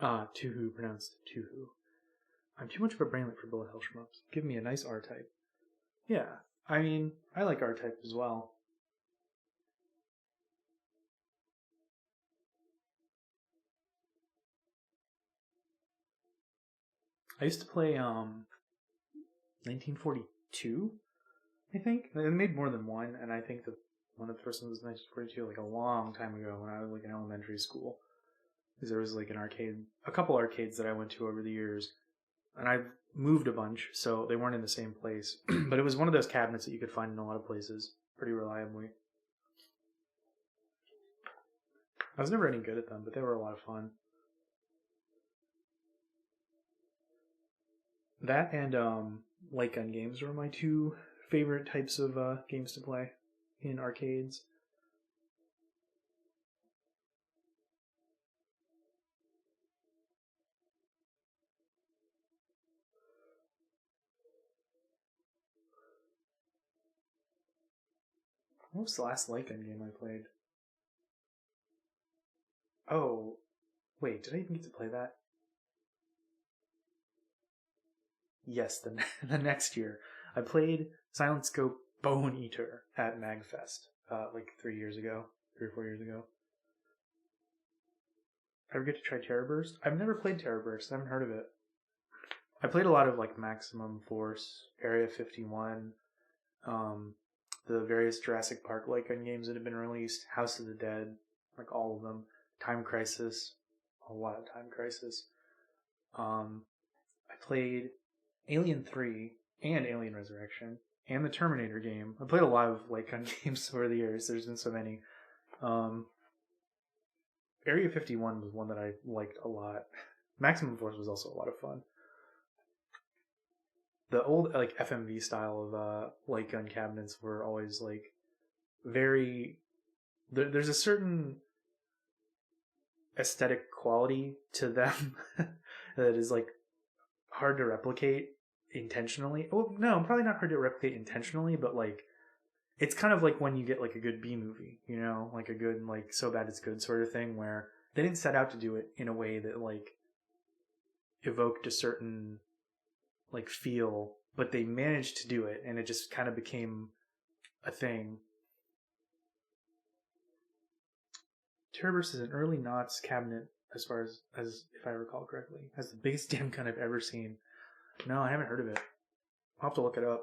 Touhou, pronounced Touhou. I'm too much of a brainlet for bullet hell shmups. Give me a nice R-type. Yeah, I mean, I like R-type as well. I used to play 1942, I think. They made more than one, and I think the One of the first ones was 1942, like a long time ago when I was like in elementary school. Because there was like an arcade, a couple arcades that I went to over the years, and I've moved a bunch, so they weren't in the same place. But it was one of those cabinets that you could find in a lot of places pretty reliably. I was never any good at them, but they were a lot of fun. That and light gun games were my two favorite types of games to play in arcades. What was the last light gun game I played? Oh, wait, did I even get to play that? Yes, the next year. I played Silent Scope Bone Eater at MagFest, like 3 years ago, 3 or 4 years ago. Ever get to try Terror Burst? I've never played Terror Burst. I haven't heard of it. I played a lot of like Maximum Force, Area 51, the various Jurassic Park like gun games that have been released, House of the Dead, like all of them, Time Crisis, a lot of Time Crisis. I played Alien 3 and Alien Resurrection and the Terminator game. I played a lot of like gun games over the years. There's been so many. Area 51 was one that I liked a lot. Maximum Force was also a lot of fun. The old like FMV style of light gun cabinets were always like very. There's a certain aesthetic quality to them that is like hard to replicate intentionally. Well, no, probably not hard to replicate intentionally, but like it's kind of like when you get like a good B movie, you know, like a good like so bad it's good sort of thing where they didn't set out to do it in a way that like evoked a certain like feel, but they managed to do it and it just kind of became a thing. Terrorburst is an early Knots cabinet as far as if I recall correctly. Has the biggest damn gun I've ever seen. No, I haven't heard of it. I'll have to look it up.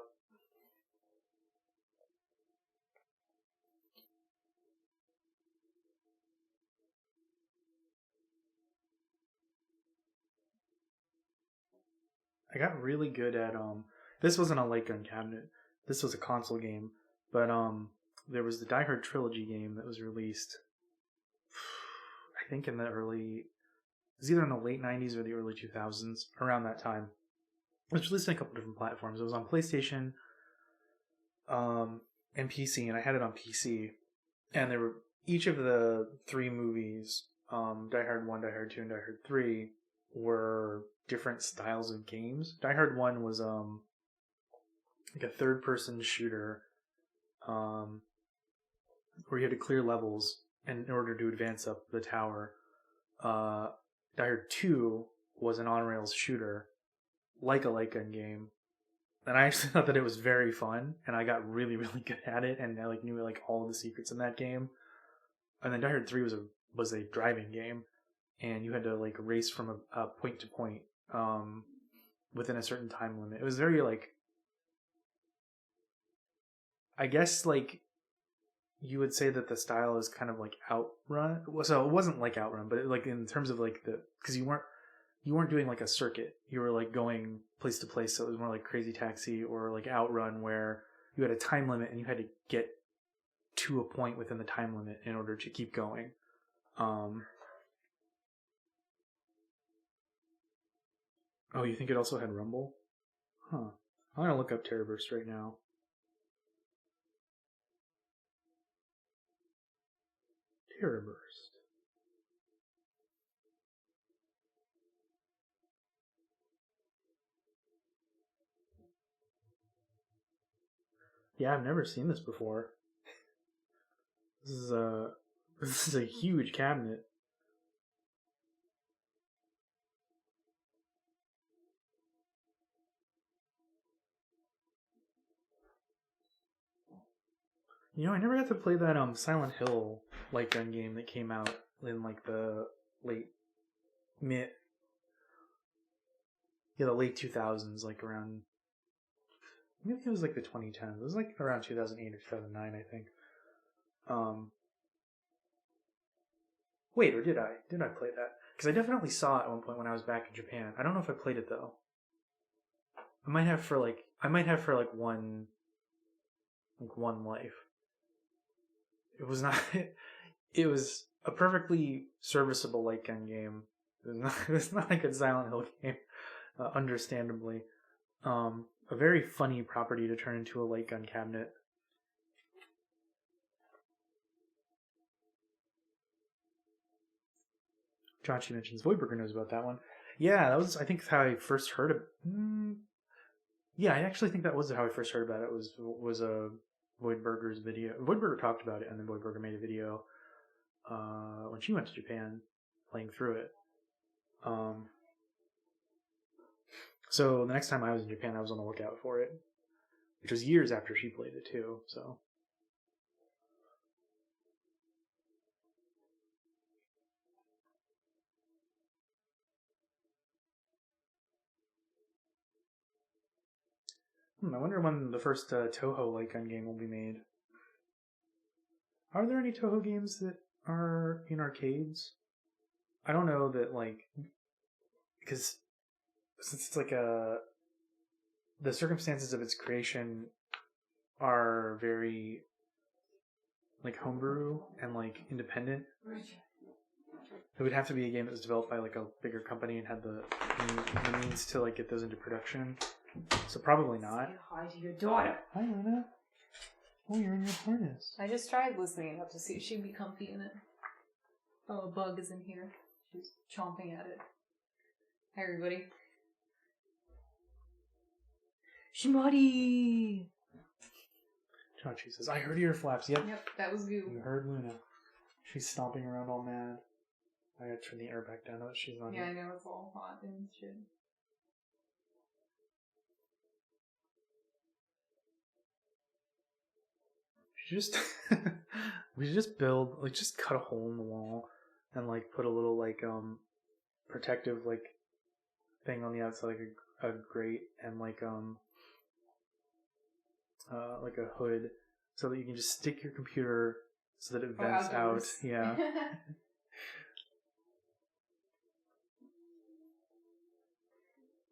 I got really good at this wasn't a light gun cabinet. This was a console game, but there was the Die Hard trilogy game that was released I think in the early it was either in the late 90s or the early 2000s, around that time. It was released on a couple different platforms. It was on PlayStation and PC, and I had it on PC. And there were each of the 3 movies, Die Hard 1, Die Hard 2, and Die Hard 3, were different styles of games. Die Hard 1 was like a third-person shooter where you had to clear levels in order to advance up the tower. Die Hard 2 was an on-rails shooter, like a light gun game. And I actually thought that it was very fun, and I got really, really good at it, and I like knew like all of the secrets in that game. And then Die Hard 3 was a driving game, and you had to like race from a point to point within a certain time limit. It was very like, I guess like you would say that the style is kind of like Outrun. So it wasn't like Outrun, but like in terms of like because you weren't doing like a circuit. You were like going place to place. So it was more like Crazy Taxi or like Outrun, where you had a time limit and you had to get to a point within the time limit in order to keep going. Oh, you think it also had Rumble? Huh. I'm gonna look up Terrorburst right now. Terrorburst. Yeah, I've never seen this before. This is a huge cabinet. You know, I never got to play that Silent Hill light gun game that came out in like the late the late 2000s, like around maybe it was like the 2010s. It was like around 2008 or 2009, I think. Wait, or did I? Did I play that? Because I definitely saw it at one point when I was back in Japan. I don't know if I played it though. I might have for like one life. It was not. It was a perfectly serviceable light gun game. It was not a good Silent Hill game, understandably. A very funny property to turn into a light gun cabinet. Chachi mentions Voidburger knows about that one. Yeah, that was, I think, how I first heard of. Yeah, I actually think that was how I first heard about it. Was a Voidburger's video. Voidburger talked about it, and then Voidburger made a video when she went to Japan, playing through it. So the next time I was in Japan, I was on the lookout for it, which was years after she played it too. So. I wonder when the first Touhou light gun game will be made. Are there any Touhou games that are in arcades? I don't know that, like, because since it's like the circumstances of its creation are very like homebrew and like independent. It would have to be a game that was developed by like a bigger company and had the means to like get those into production. So probably not. Say hi to your daughter. Hi, Luna. Oh, you're in your harness. I just tried listening up to see if she'd be comfy in it. Oh, a bug is in here. She's chomping at it. Hi, everybody. Shmuddy! Chachi says, I heard ear flaps. Yep. Yep, that was Goo. You heard Luna. She's stomping around all mad. I gotta turn the air back down now that she's not Yeah, here. I know, it's all hot and shit. We should just build, like, just cut a hole in the wall and like put a little like protective like thing on the outside, like a grate and like a hood, so that you can just stick your computer so that it vents out. Outdoors. Yeah.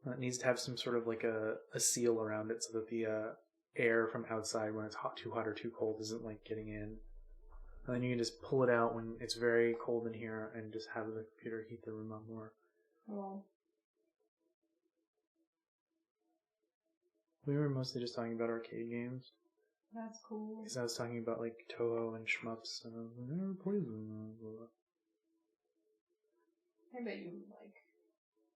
It needs to have some sort of like a seal around it so that the air from outside when it's too hot or too cold isn't like getting in. And then you can just pull it out when it's very cold in here and just have the computer heat the room up more. Well, We were mostly just talking about arcade games. that's cool. Because I was talking about like Touhou and shmups, and I was like, I never played them. I bet you would like.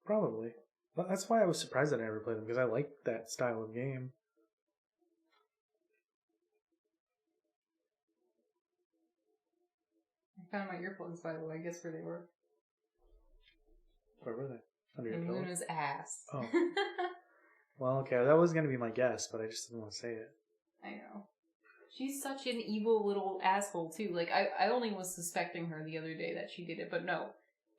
Probably. But that's why I was surprised that I never played them, because I like that style of game. I found my earplugs, by the way. Guess where they were? Where were they? Under your In pillow? Luna's ass. Oh. Well, okay, that was going to be my guess, but I just didn't want to say it. I know. She's such an evil little asshole, too. Like, I only was suspecting her the other day that she did it, but no.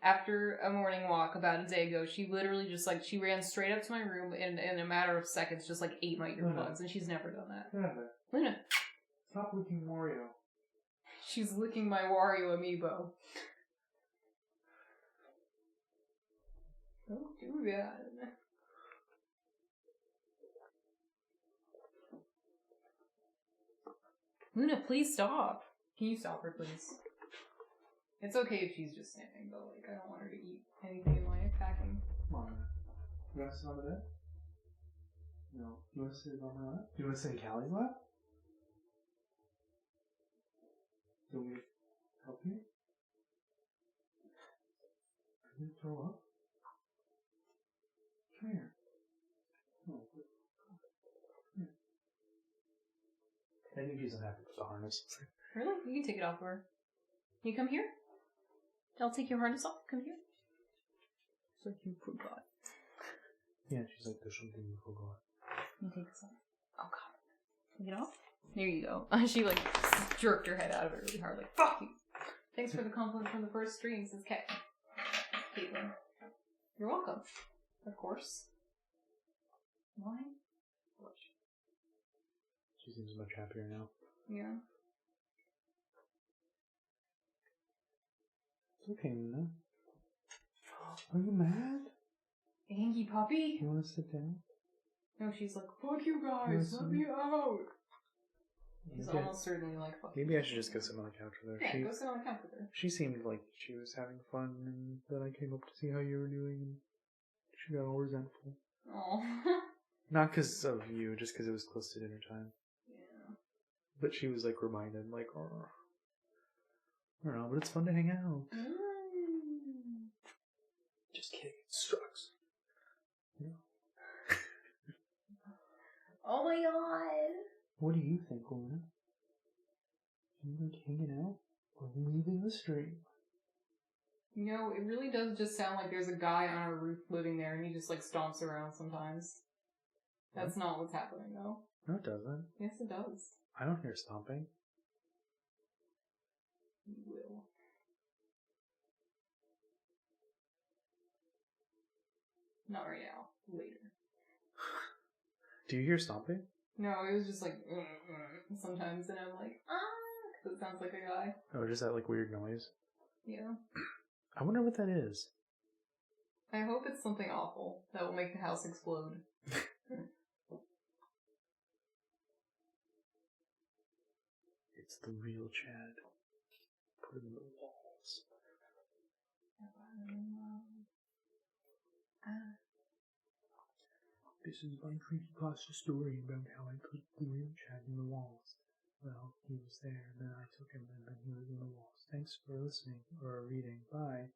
After a morning walk about a day ago, she literally just, like, she ran straight up to my room and in a matter of seconds just, like, ate my earplugs, and she's never done that. Yeah. Luna. Stop licking Mario. She's licking my Wario amiibo. Don't do that. Luna, please stop. Can you stop her, please? It's okay if she's just standing, but like, I don't want her to eat anything in my packing. Come on. You want to sit on the bed? No. You want to sit on my lap? Do you want to sit in Callie's lap? Do we help you? Are you going to throw up? Come here. Oh, good. Come here. I think she's unhappy with the harness. Really? You can take it off of her. Can you come here? I'll take your harness off. Come here. It's like you forgot. Yeah, she's like, there's something you forgot. You take this off. Oh god. Take it off? There you go. She like jerked her head out of it really hard. Like, fuck you. Thanks for the compliment from the first stream, says Caitlin. You're welcome. Of course. Why? She seems much happier now. Yeah. It's okay, Luna. Are you mad? Angie puppy? You want to sit down? No, she's like, fuck you guys, let me out. She's Okay. almost certainly like, fuck Maybe you. I should just go sit on the couch with her. Yeah, go sit on the couch with her. She seemed like she was having fun, and then I came up to see how you were doing, and she got all resentful. Oh. Not because of you, just because it was close to dinner time. Yeah. But she was like reminded, like, oh, I don't know, but it's fun to hang out. Just kidding, it sucks. Yeah. Oh my god. What do you think, Luna? You like hanging out or leaving the stream? You know, it really does just sound like there's a guy on a roof living there and he just like stomps around sometimes. That's not what's happening though. No, it doesn't. Yes, it does. I don't hear stomping. You will. Not right now. Later. Do you hear stomping? No, it was just like sometimes, and I'm like, because it sounds like a guy. Oh, just that like weird noise. Yeah. I wonder what that is. I hope it's something awful that will make the house explode. It's the real Chad. Put him in the walls. This is my creepypasta story about how I put the real Chad in the walls. Well, he was there, and then I took him, and then he was in the walls. Thanks for listening, or reading. Bye.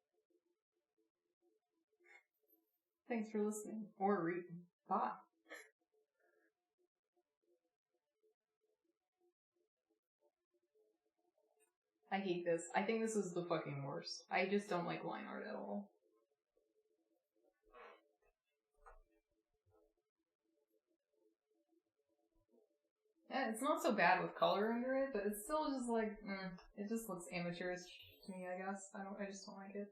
Thanks for listening. Or reading. Bye. I hate this. I think this is the fucking worst. I just don't like line art at all. Yeah, it's not so bad with color under it, but it's still just like, it just looks amateurish to me, I guess. I just don't like it.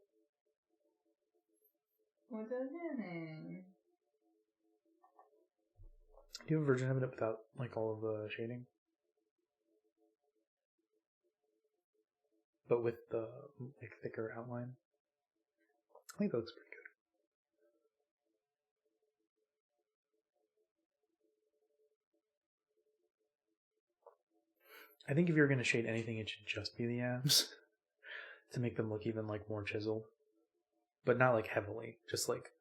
What does it mean? Do you have a version of it without, like, all of the shading? But with the, like, thicker outline? I think that looks pretty good. I think if you're going to shade anything, it should just be the abs. To make them look even, like, more chiseled. But not, like, heavily. Just, like...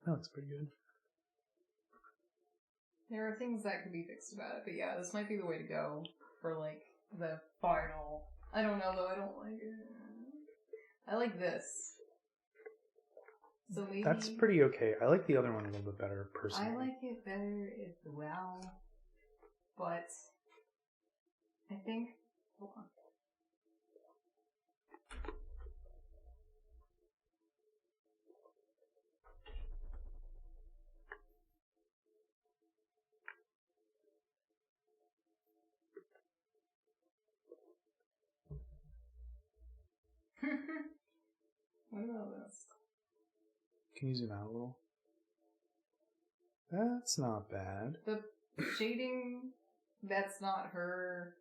That looks pretty good. There are things that could be fixed about it, but yeah, this might be the way to go for, like, the final. I don't know, though, I don't like it. I like this. So maybe... That's pretty okay. I like the other one a little bit better, personally. I like it better as well, but I think... Hold on. What about this? Can you zoom out a little? That's not bad. The shading that's not her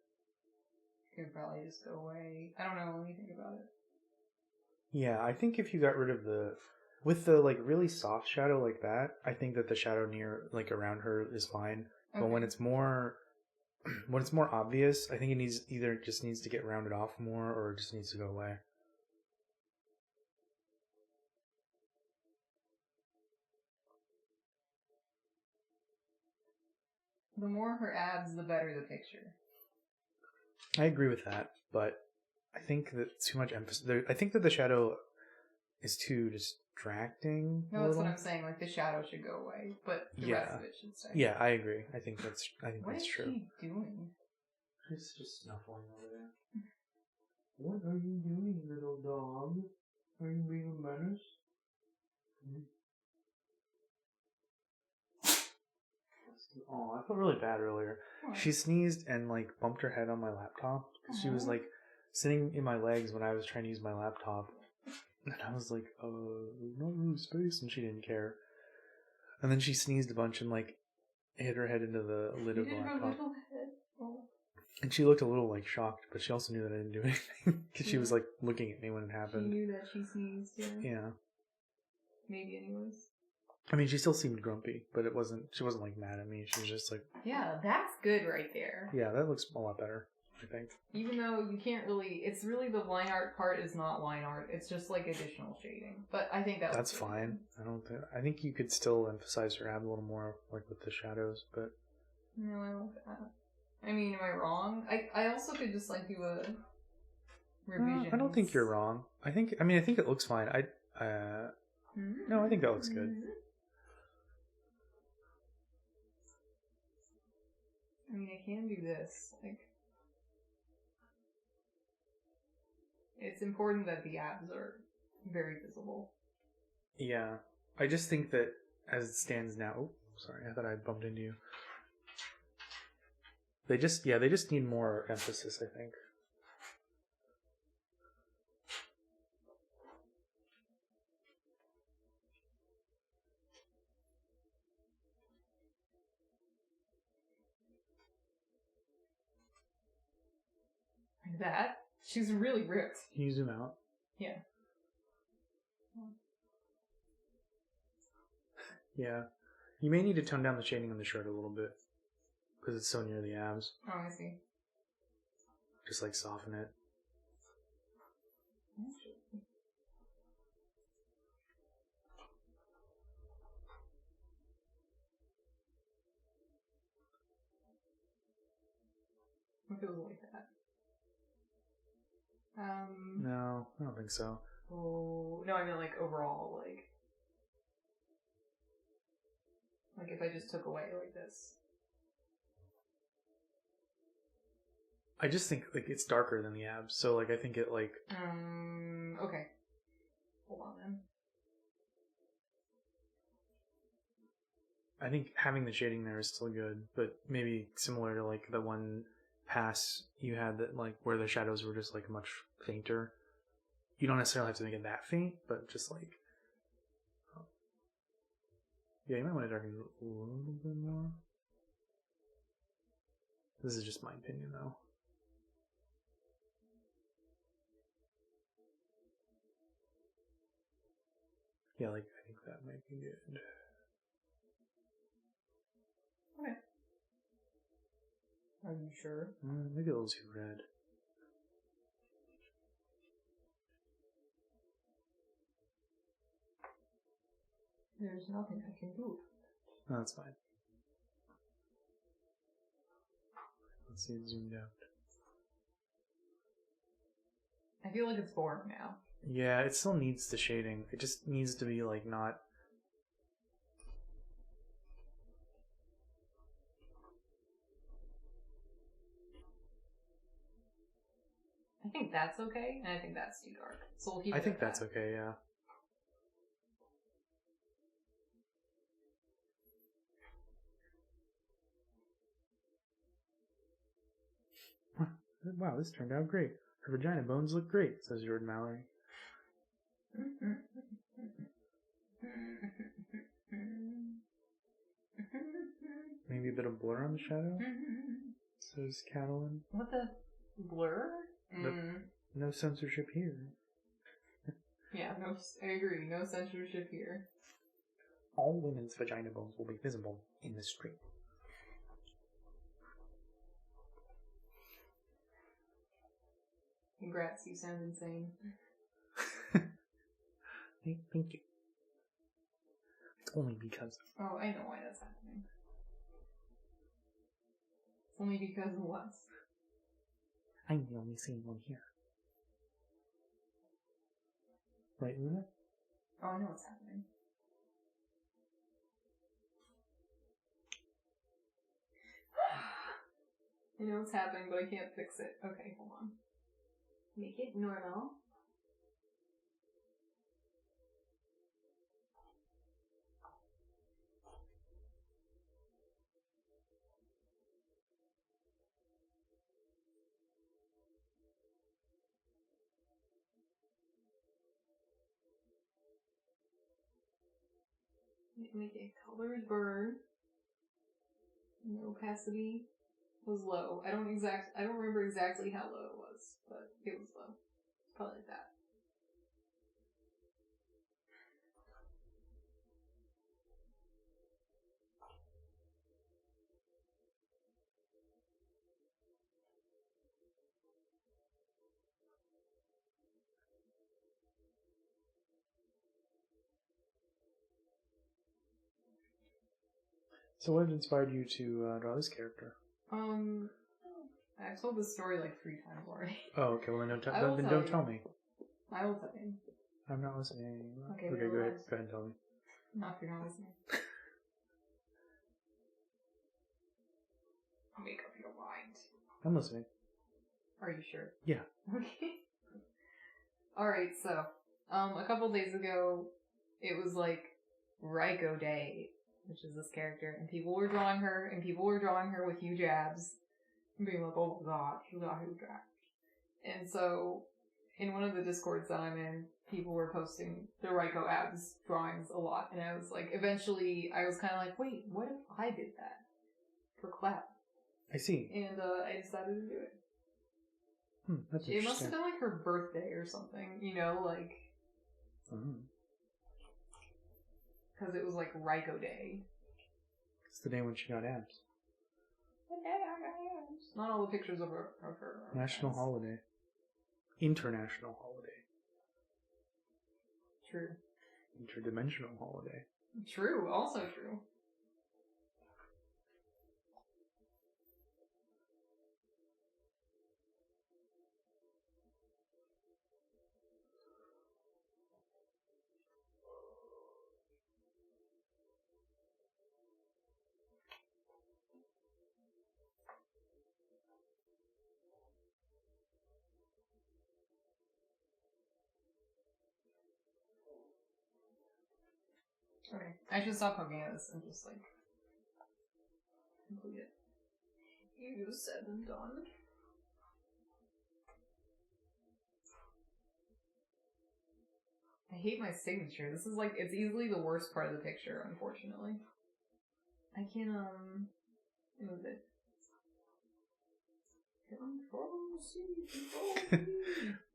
could probably just go away. I don't know what you think about it. Yeah, I think if you got rid of the... With the, like, really soft shadow like that, I think that the shadow near, like, around her is fine. Okay. But when it's more... When it's more obvious, I think it needs... Either just needs to get rounded off more, or it just needs to go away. The more her abs, the better the picture. I agree with that, but I think that too much emphasis... I think that the shadow is too distracting. No, that's what I'm saying. Like, the shadow should go away, but the rest of it should stay. Yeah, I agree. I think that's true. What is she doing? She's just snuffling over there. What are you doing, little dog? Are you being a menace? Oh, I felt really bad earlier. What? She sneezed and like bumped her head on my laptop. She was Aw. like sitting in my legs when I was trying to use my laptop, and I was like, not really space," and she didn't care. And then she sneezed a bunch and like hit her head into the lid You of the did her laptop. little head. Oh. And she looked a little like shocked, but she also knew that I didn't do anything because she was Yeah. like looking at me when it She happened. knew that she sneezed, yeah. Yeah. Maybe anyways. I mean, she still seemed grumpy, but she wasn't like mad at me. She was just like, Yeah, that's good right there. yeah, that looks a lot better, I think. Even though you can't really, it's really the line art part is not line art. It's just like additional shading. But I think that That's looks really fine. I think you could still emphasize her ab a little more, like with the shadows, but. good. No, I like that. I mean, am I wrong? I also could just like do a revision. I don't think you're wrong. I think it looks fine. No, I think that looks good. I mean, I can do this. Like, it's important that the abs are very visible. Yeah. I just think that as it stands now. Oh, sorry, I thought I bumped into you. They just need more emphasis, I think. Like that. She's really ripped. Can you zoom out? Yeah. Yeah. You may need to tone down the shading on the shirt a little bit. Because it's so near the abs. Oh, I see. Just like soften it. What if it was like that? No, I don't think so. Oh, no, I mean like overall, like if I just took away like this. I just think like it's darker than the abs, so like I think it like. Okay. Hold on then. I think having the shading there is still good, but maybe similar to like the one pass you had that like where the shadows were just like much fainter. You don't necessarily have to make it that faint, but just like. Yeah, you might want to darken it a little bit more. This is just my opinion, though. Yeah, like, I think that might be good. Okay. Are you sure? Maybe a little too red. There's nothing I can do. No, that's fine. Let's see it zoomed out. I feel like it's boring now. Yeah, it still needs the shading. It just needs to be, like, not... I think that's okay, and I think that's too dark. So we'll keep it I think at that's that. okay, yeah. Wow, this turned out great. Her vagina bones look great, says Jordan Mallory. Maybe a bit of blur on the shadow, says Catalan. What the? Blur? No censorship here. Yeah, no, I agree. No censorship here. All women's vagina bones will be visible in the stream. Congrats, you sound insane. Thank you. It's only because... Oh, I know why that's happening. It's only because of what? I'm the only sane one here. Right, Luna? Oh, I know what's happening. I know what's happening, but I can't fix it. Okay, hold on. Make it normal. Make it colors burn. And the opacity was low. I don't remember exactly how low it was, but it was low. Probably like that. So what inspired you to draw this character? I've told this story like 3 times already. Oh, okay. Well, then don't I will don't you. tell me. I will tell you. I'm not listening. Okay, go ahead. relax. Go ahead and tell me. Not if you're not listening. Make up your mind. I'm listening. Are you sure? Yeah. Okay. Alright, so, a couple days ago, it was like Raiko Day, which is this character, and people were drawing her with huge abs, and being like, oh my god, she's got huge abs. And so, in one of the Discords that I'm in, people were posting the Raiko abs drawings a lot, and I was like, eventually, I was kind of like, wait, what if I did that for Clout? I see. And I decided to do it. That's It must interesting. have been like her birthday or something, you know, like... Because it was like Raiko Day. It's the day when she got abs. Not all the pictures of her. National holiday. International holiday. True. Interdimensional holiday. True, also true. Okay, I should stop poking at this and just like complete it. You said and done. I hate my signature. This is like, it's easily the worst part of the picture, unfortunately. I can, move it.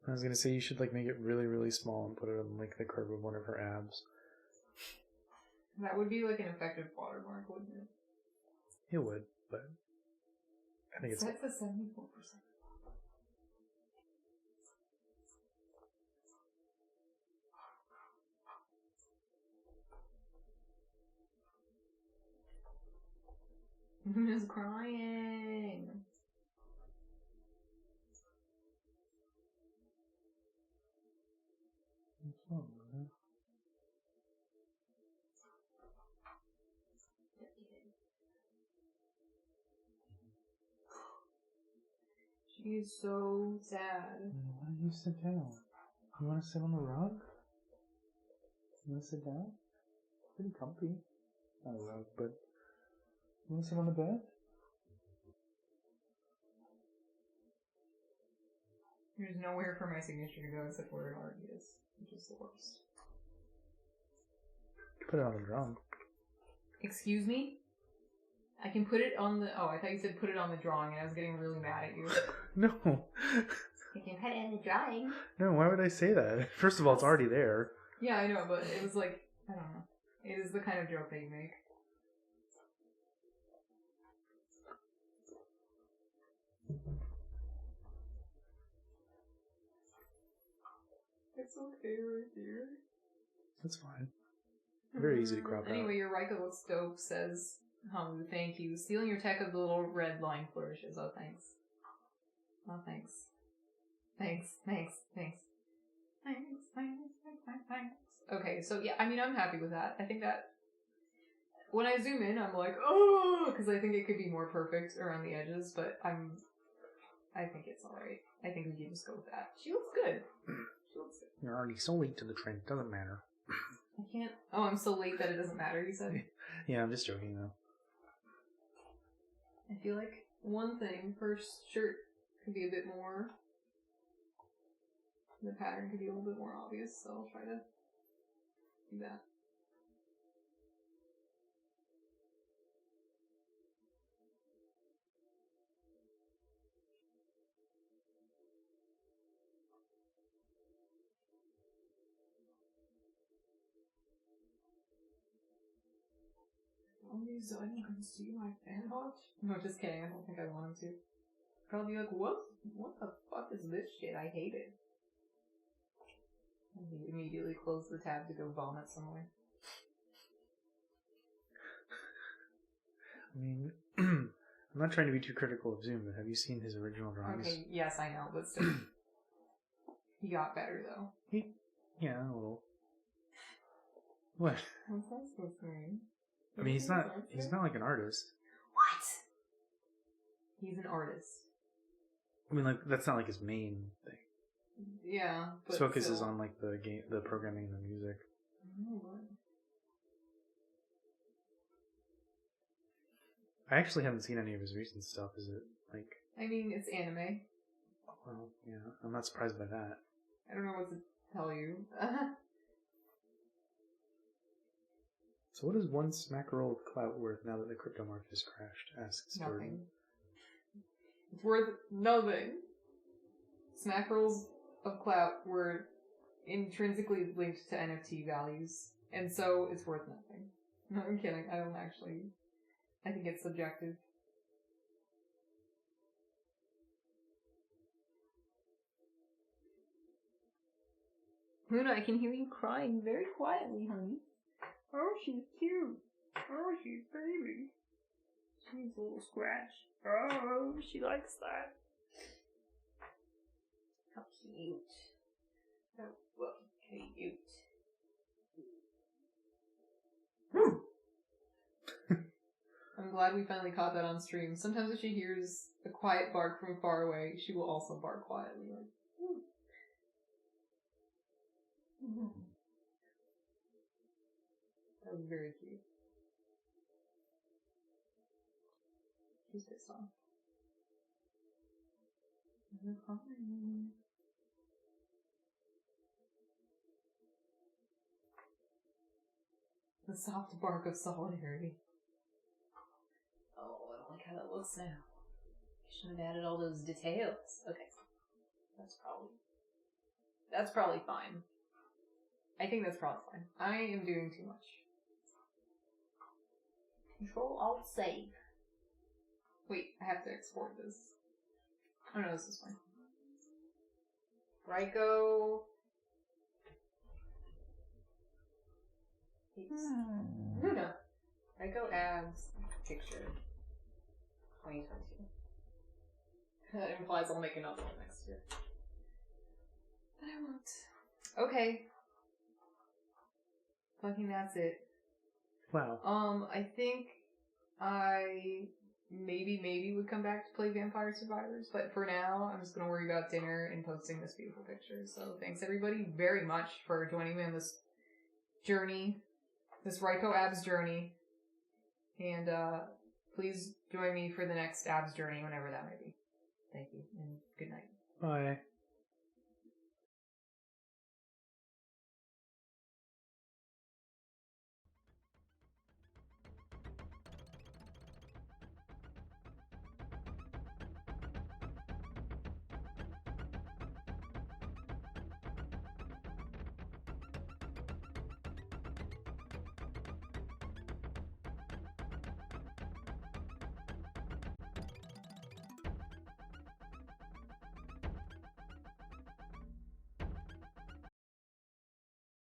I was gonna say you should like make it really, really small and put it on like the curve of one of her abs. That would be like an effective watermark, wouldn't it? It would, but I think it's That's a 74%. I'm just crying. She's so sad. Why don't you sit down? You want to sit on the rug? You want to sit down? Pretty comfy. Not a rug, but you want to sit on the bed? There's nowhere for my signature to go except where it already is, which is the worst. Put it on the drum. Excuse me? I can put it on the... Oh, I thought you said put it on the drawing, and I was getting really mad at you. No. You can put it on the drawing. No, why would I say that? First of all, it's already there. Yeah, I know, but it was like... I don't know. It is the kind of joke that you make. It's okay right here. That's fine. Very easy to crop out. Anyway, your Raiko looks dope, says Hamu, thank you. Stealing your tech of the little red line flourishes. Oh, thanks. Oh, thanks. Thanks. Okay, so yeah, I mean, I'm happy with that. I think that when I zoom in, I'm like, oh, because I think it could be more perfect around the edges, but I think it's alright. I think we can just go with that. She looks good. You're already so late to the trend. Doesn't matter. I can't. Oh, I'm so late that it doesn't matter, you said? Yeah, I'm just joking, though. I feel like one thing per shirt could be a bit more. The pattern could be a little bit more obvious, so I'll try to do that. me so anyone can see my fan art? No, just kidding. I don't think I want him to. Probably be like, what the fuck is this shit? I hate it. And he immediately closed the tab to go vomit somewhere. I mean, I'm not trying to be too critical of Zoom, but have you seen his original drawings? Okay, yes, I know, but still. He got better, though. Yeah, a little. What? What's that supposed to mean? I mean, he's not like an artist. What? He's an artist. I mean, like, that's not like his main thing. Yeah, but His focus still. is on like the game, the programming, and the music. Oh, what? I actually haven't seen any of his recent stuff. Is it like? I mean, it's anime. Well, yeah, I'm not surprised by that. I don't know what to tell you. So what is one Smackeral of Clout worth now that the crypto market has crashed? Asks Jordan. Nothing. It's worth nothing. Smackerals of Clout were intrinsically linked to NFT values, and so it's worth nothing. No, I'm kidding. I don't actually. I think it's subjective. Luna, I can hear you crying very quietly, honey. Oh, she's cute. Oh, she's baby. She's a little scratch. Oh, she likes that. How cute. Oh, well, cute. I'm glad we finally caught that on stream. Sometimes if she hears a quiet bark from far away, she will also bark quietly. Like, that was very cute. She's pissed off. The soft bark of solidarity. Oh, I don't like how that looks now. I shouldn't have added all those details. Okay. That's probably fine. I think that's probably fine. I am doing too much. Control-Alt-Save. Wait, I have to export this. Oh no, this is fine. Raiko. Luna. Raiko abs picture. 2022. That implies I'll make another one next year. But I won't. Okay. Fucking that's it. Wow. I think I maybe would come back to play Vampire Survivors, but for now, I'm just gonna worry about dinner and posting this beautiful picture. So thanks everybody very much for joining me on this journey, this Raiko abs journey, and please join me for the next abs journey whenever that may be. Thank you, and good night. Bye.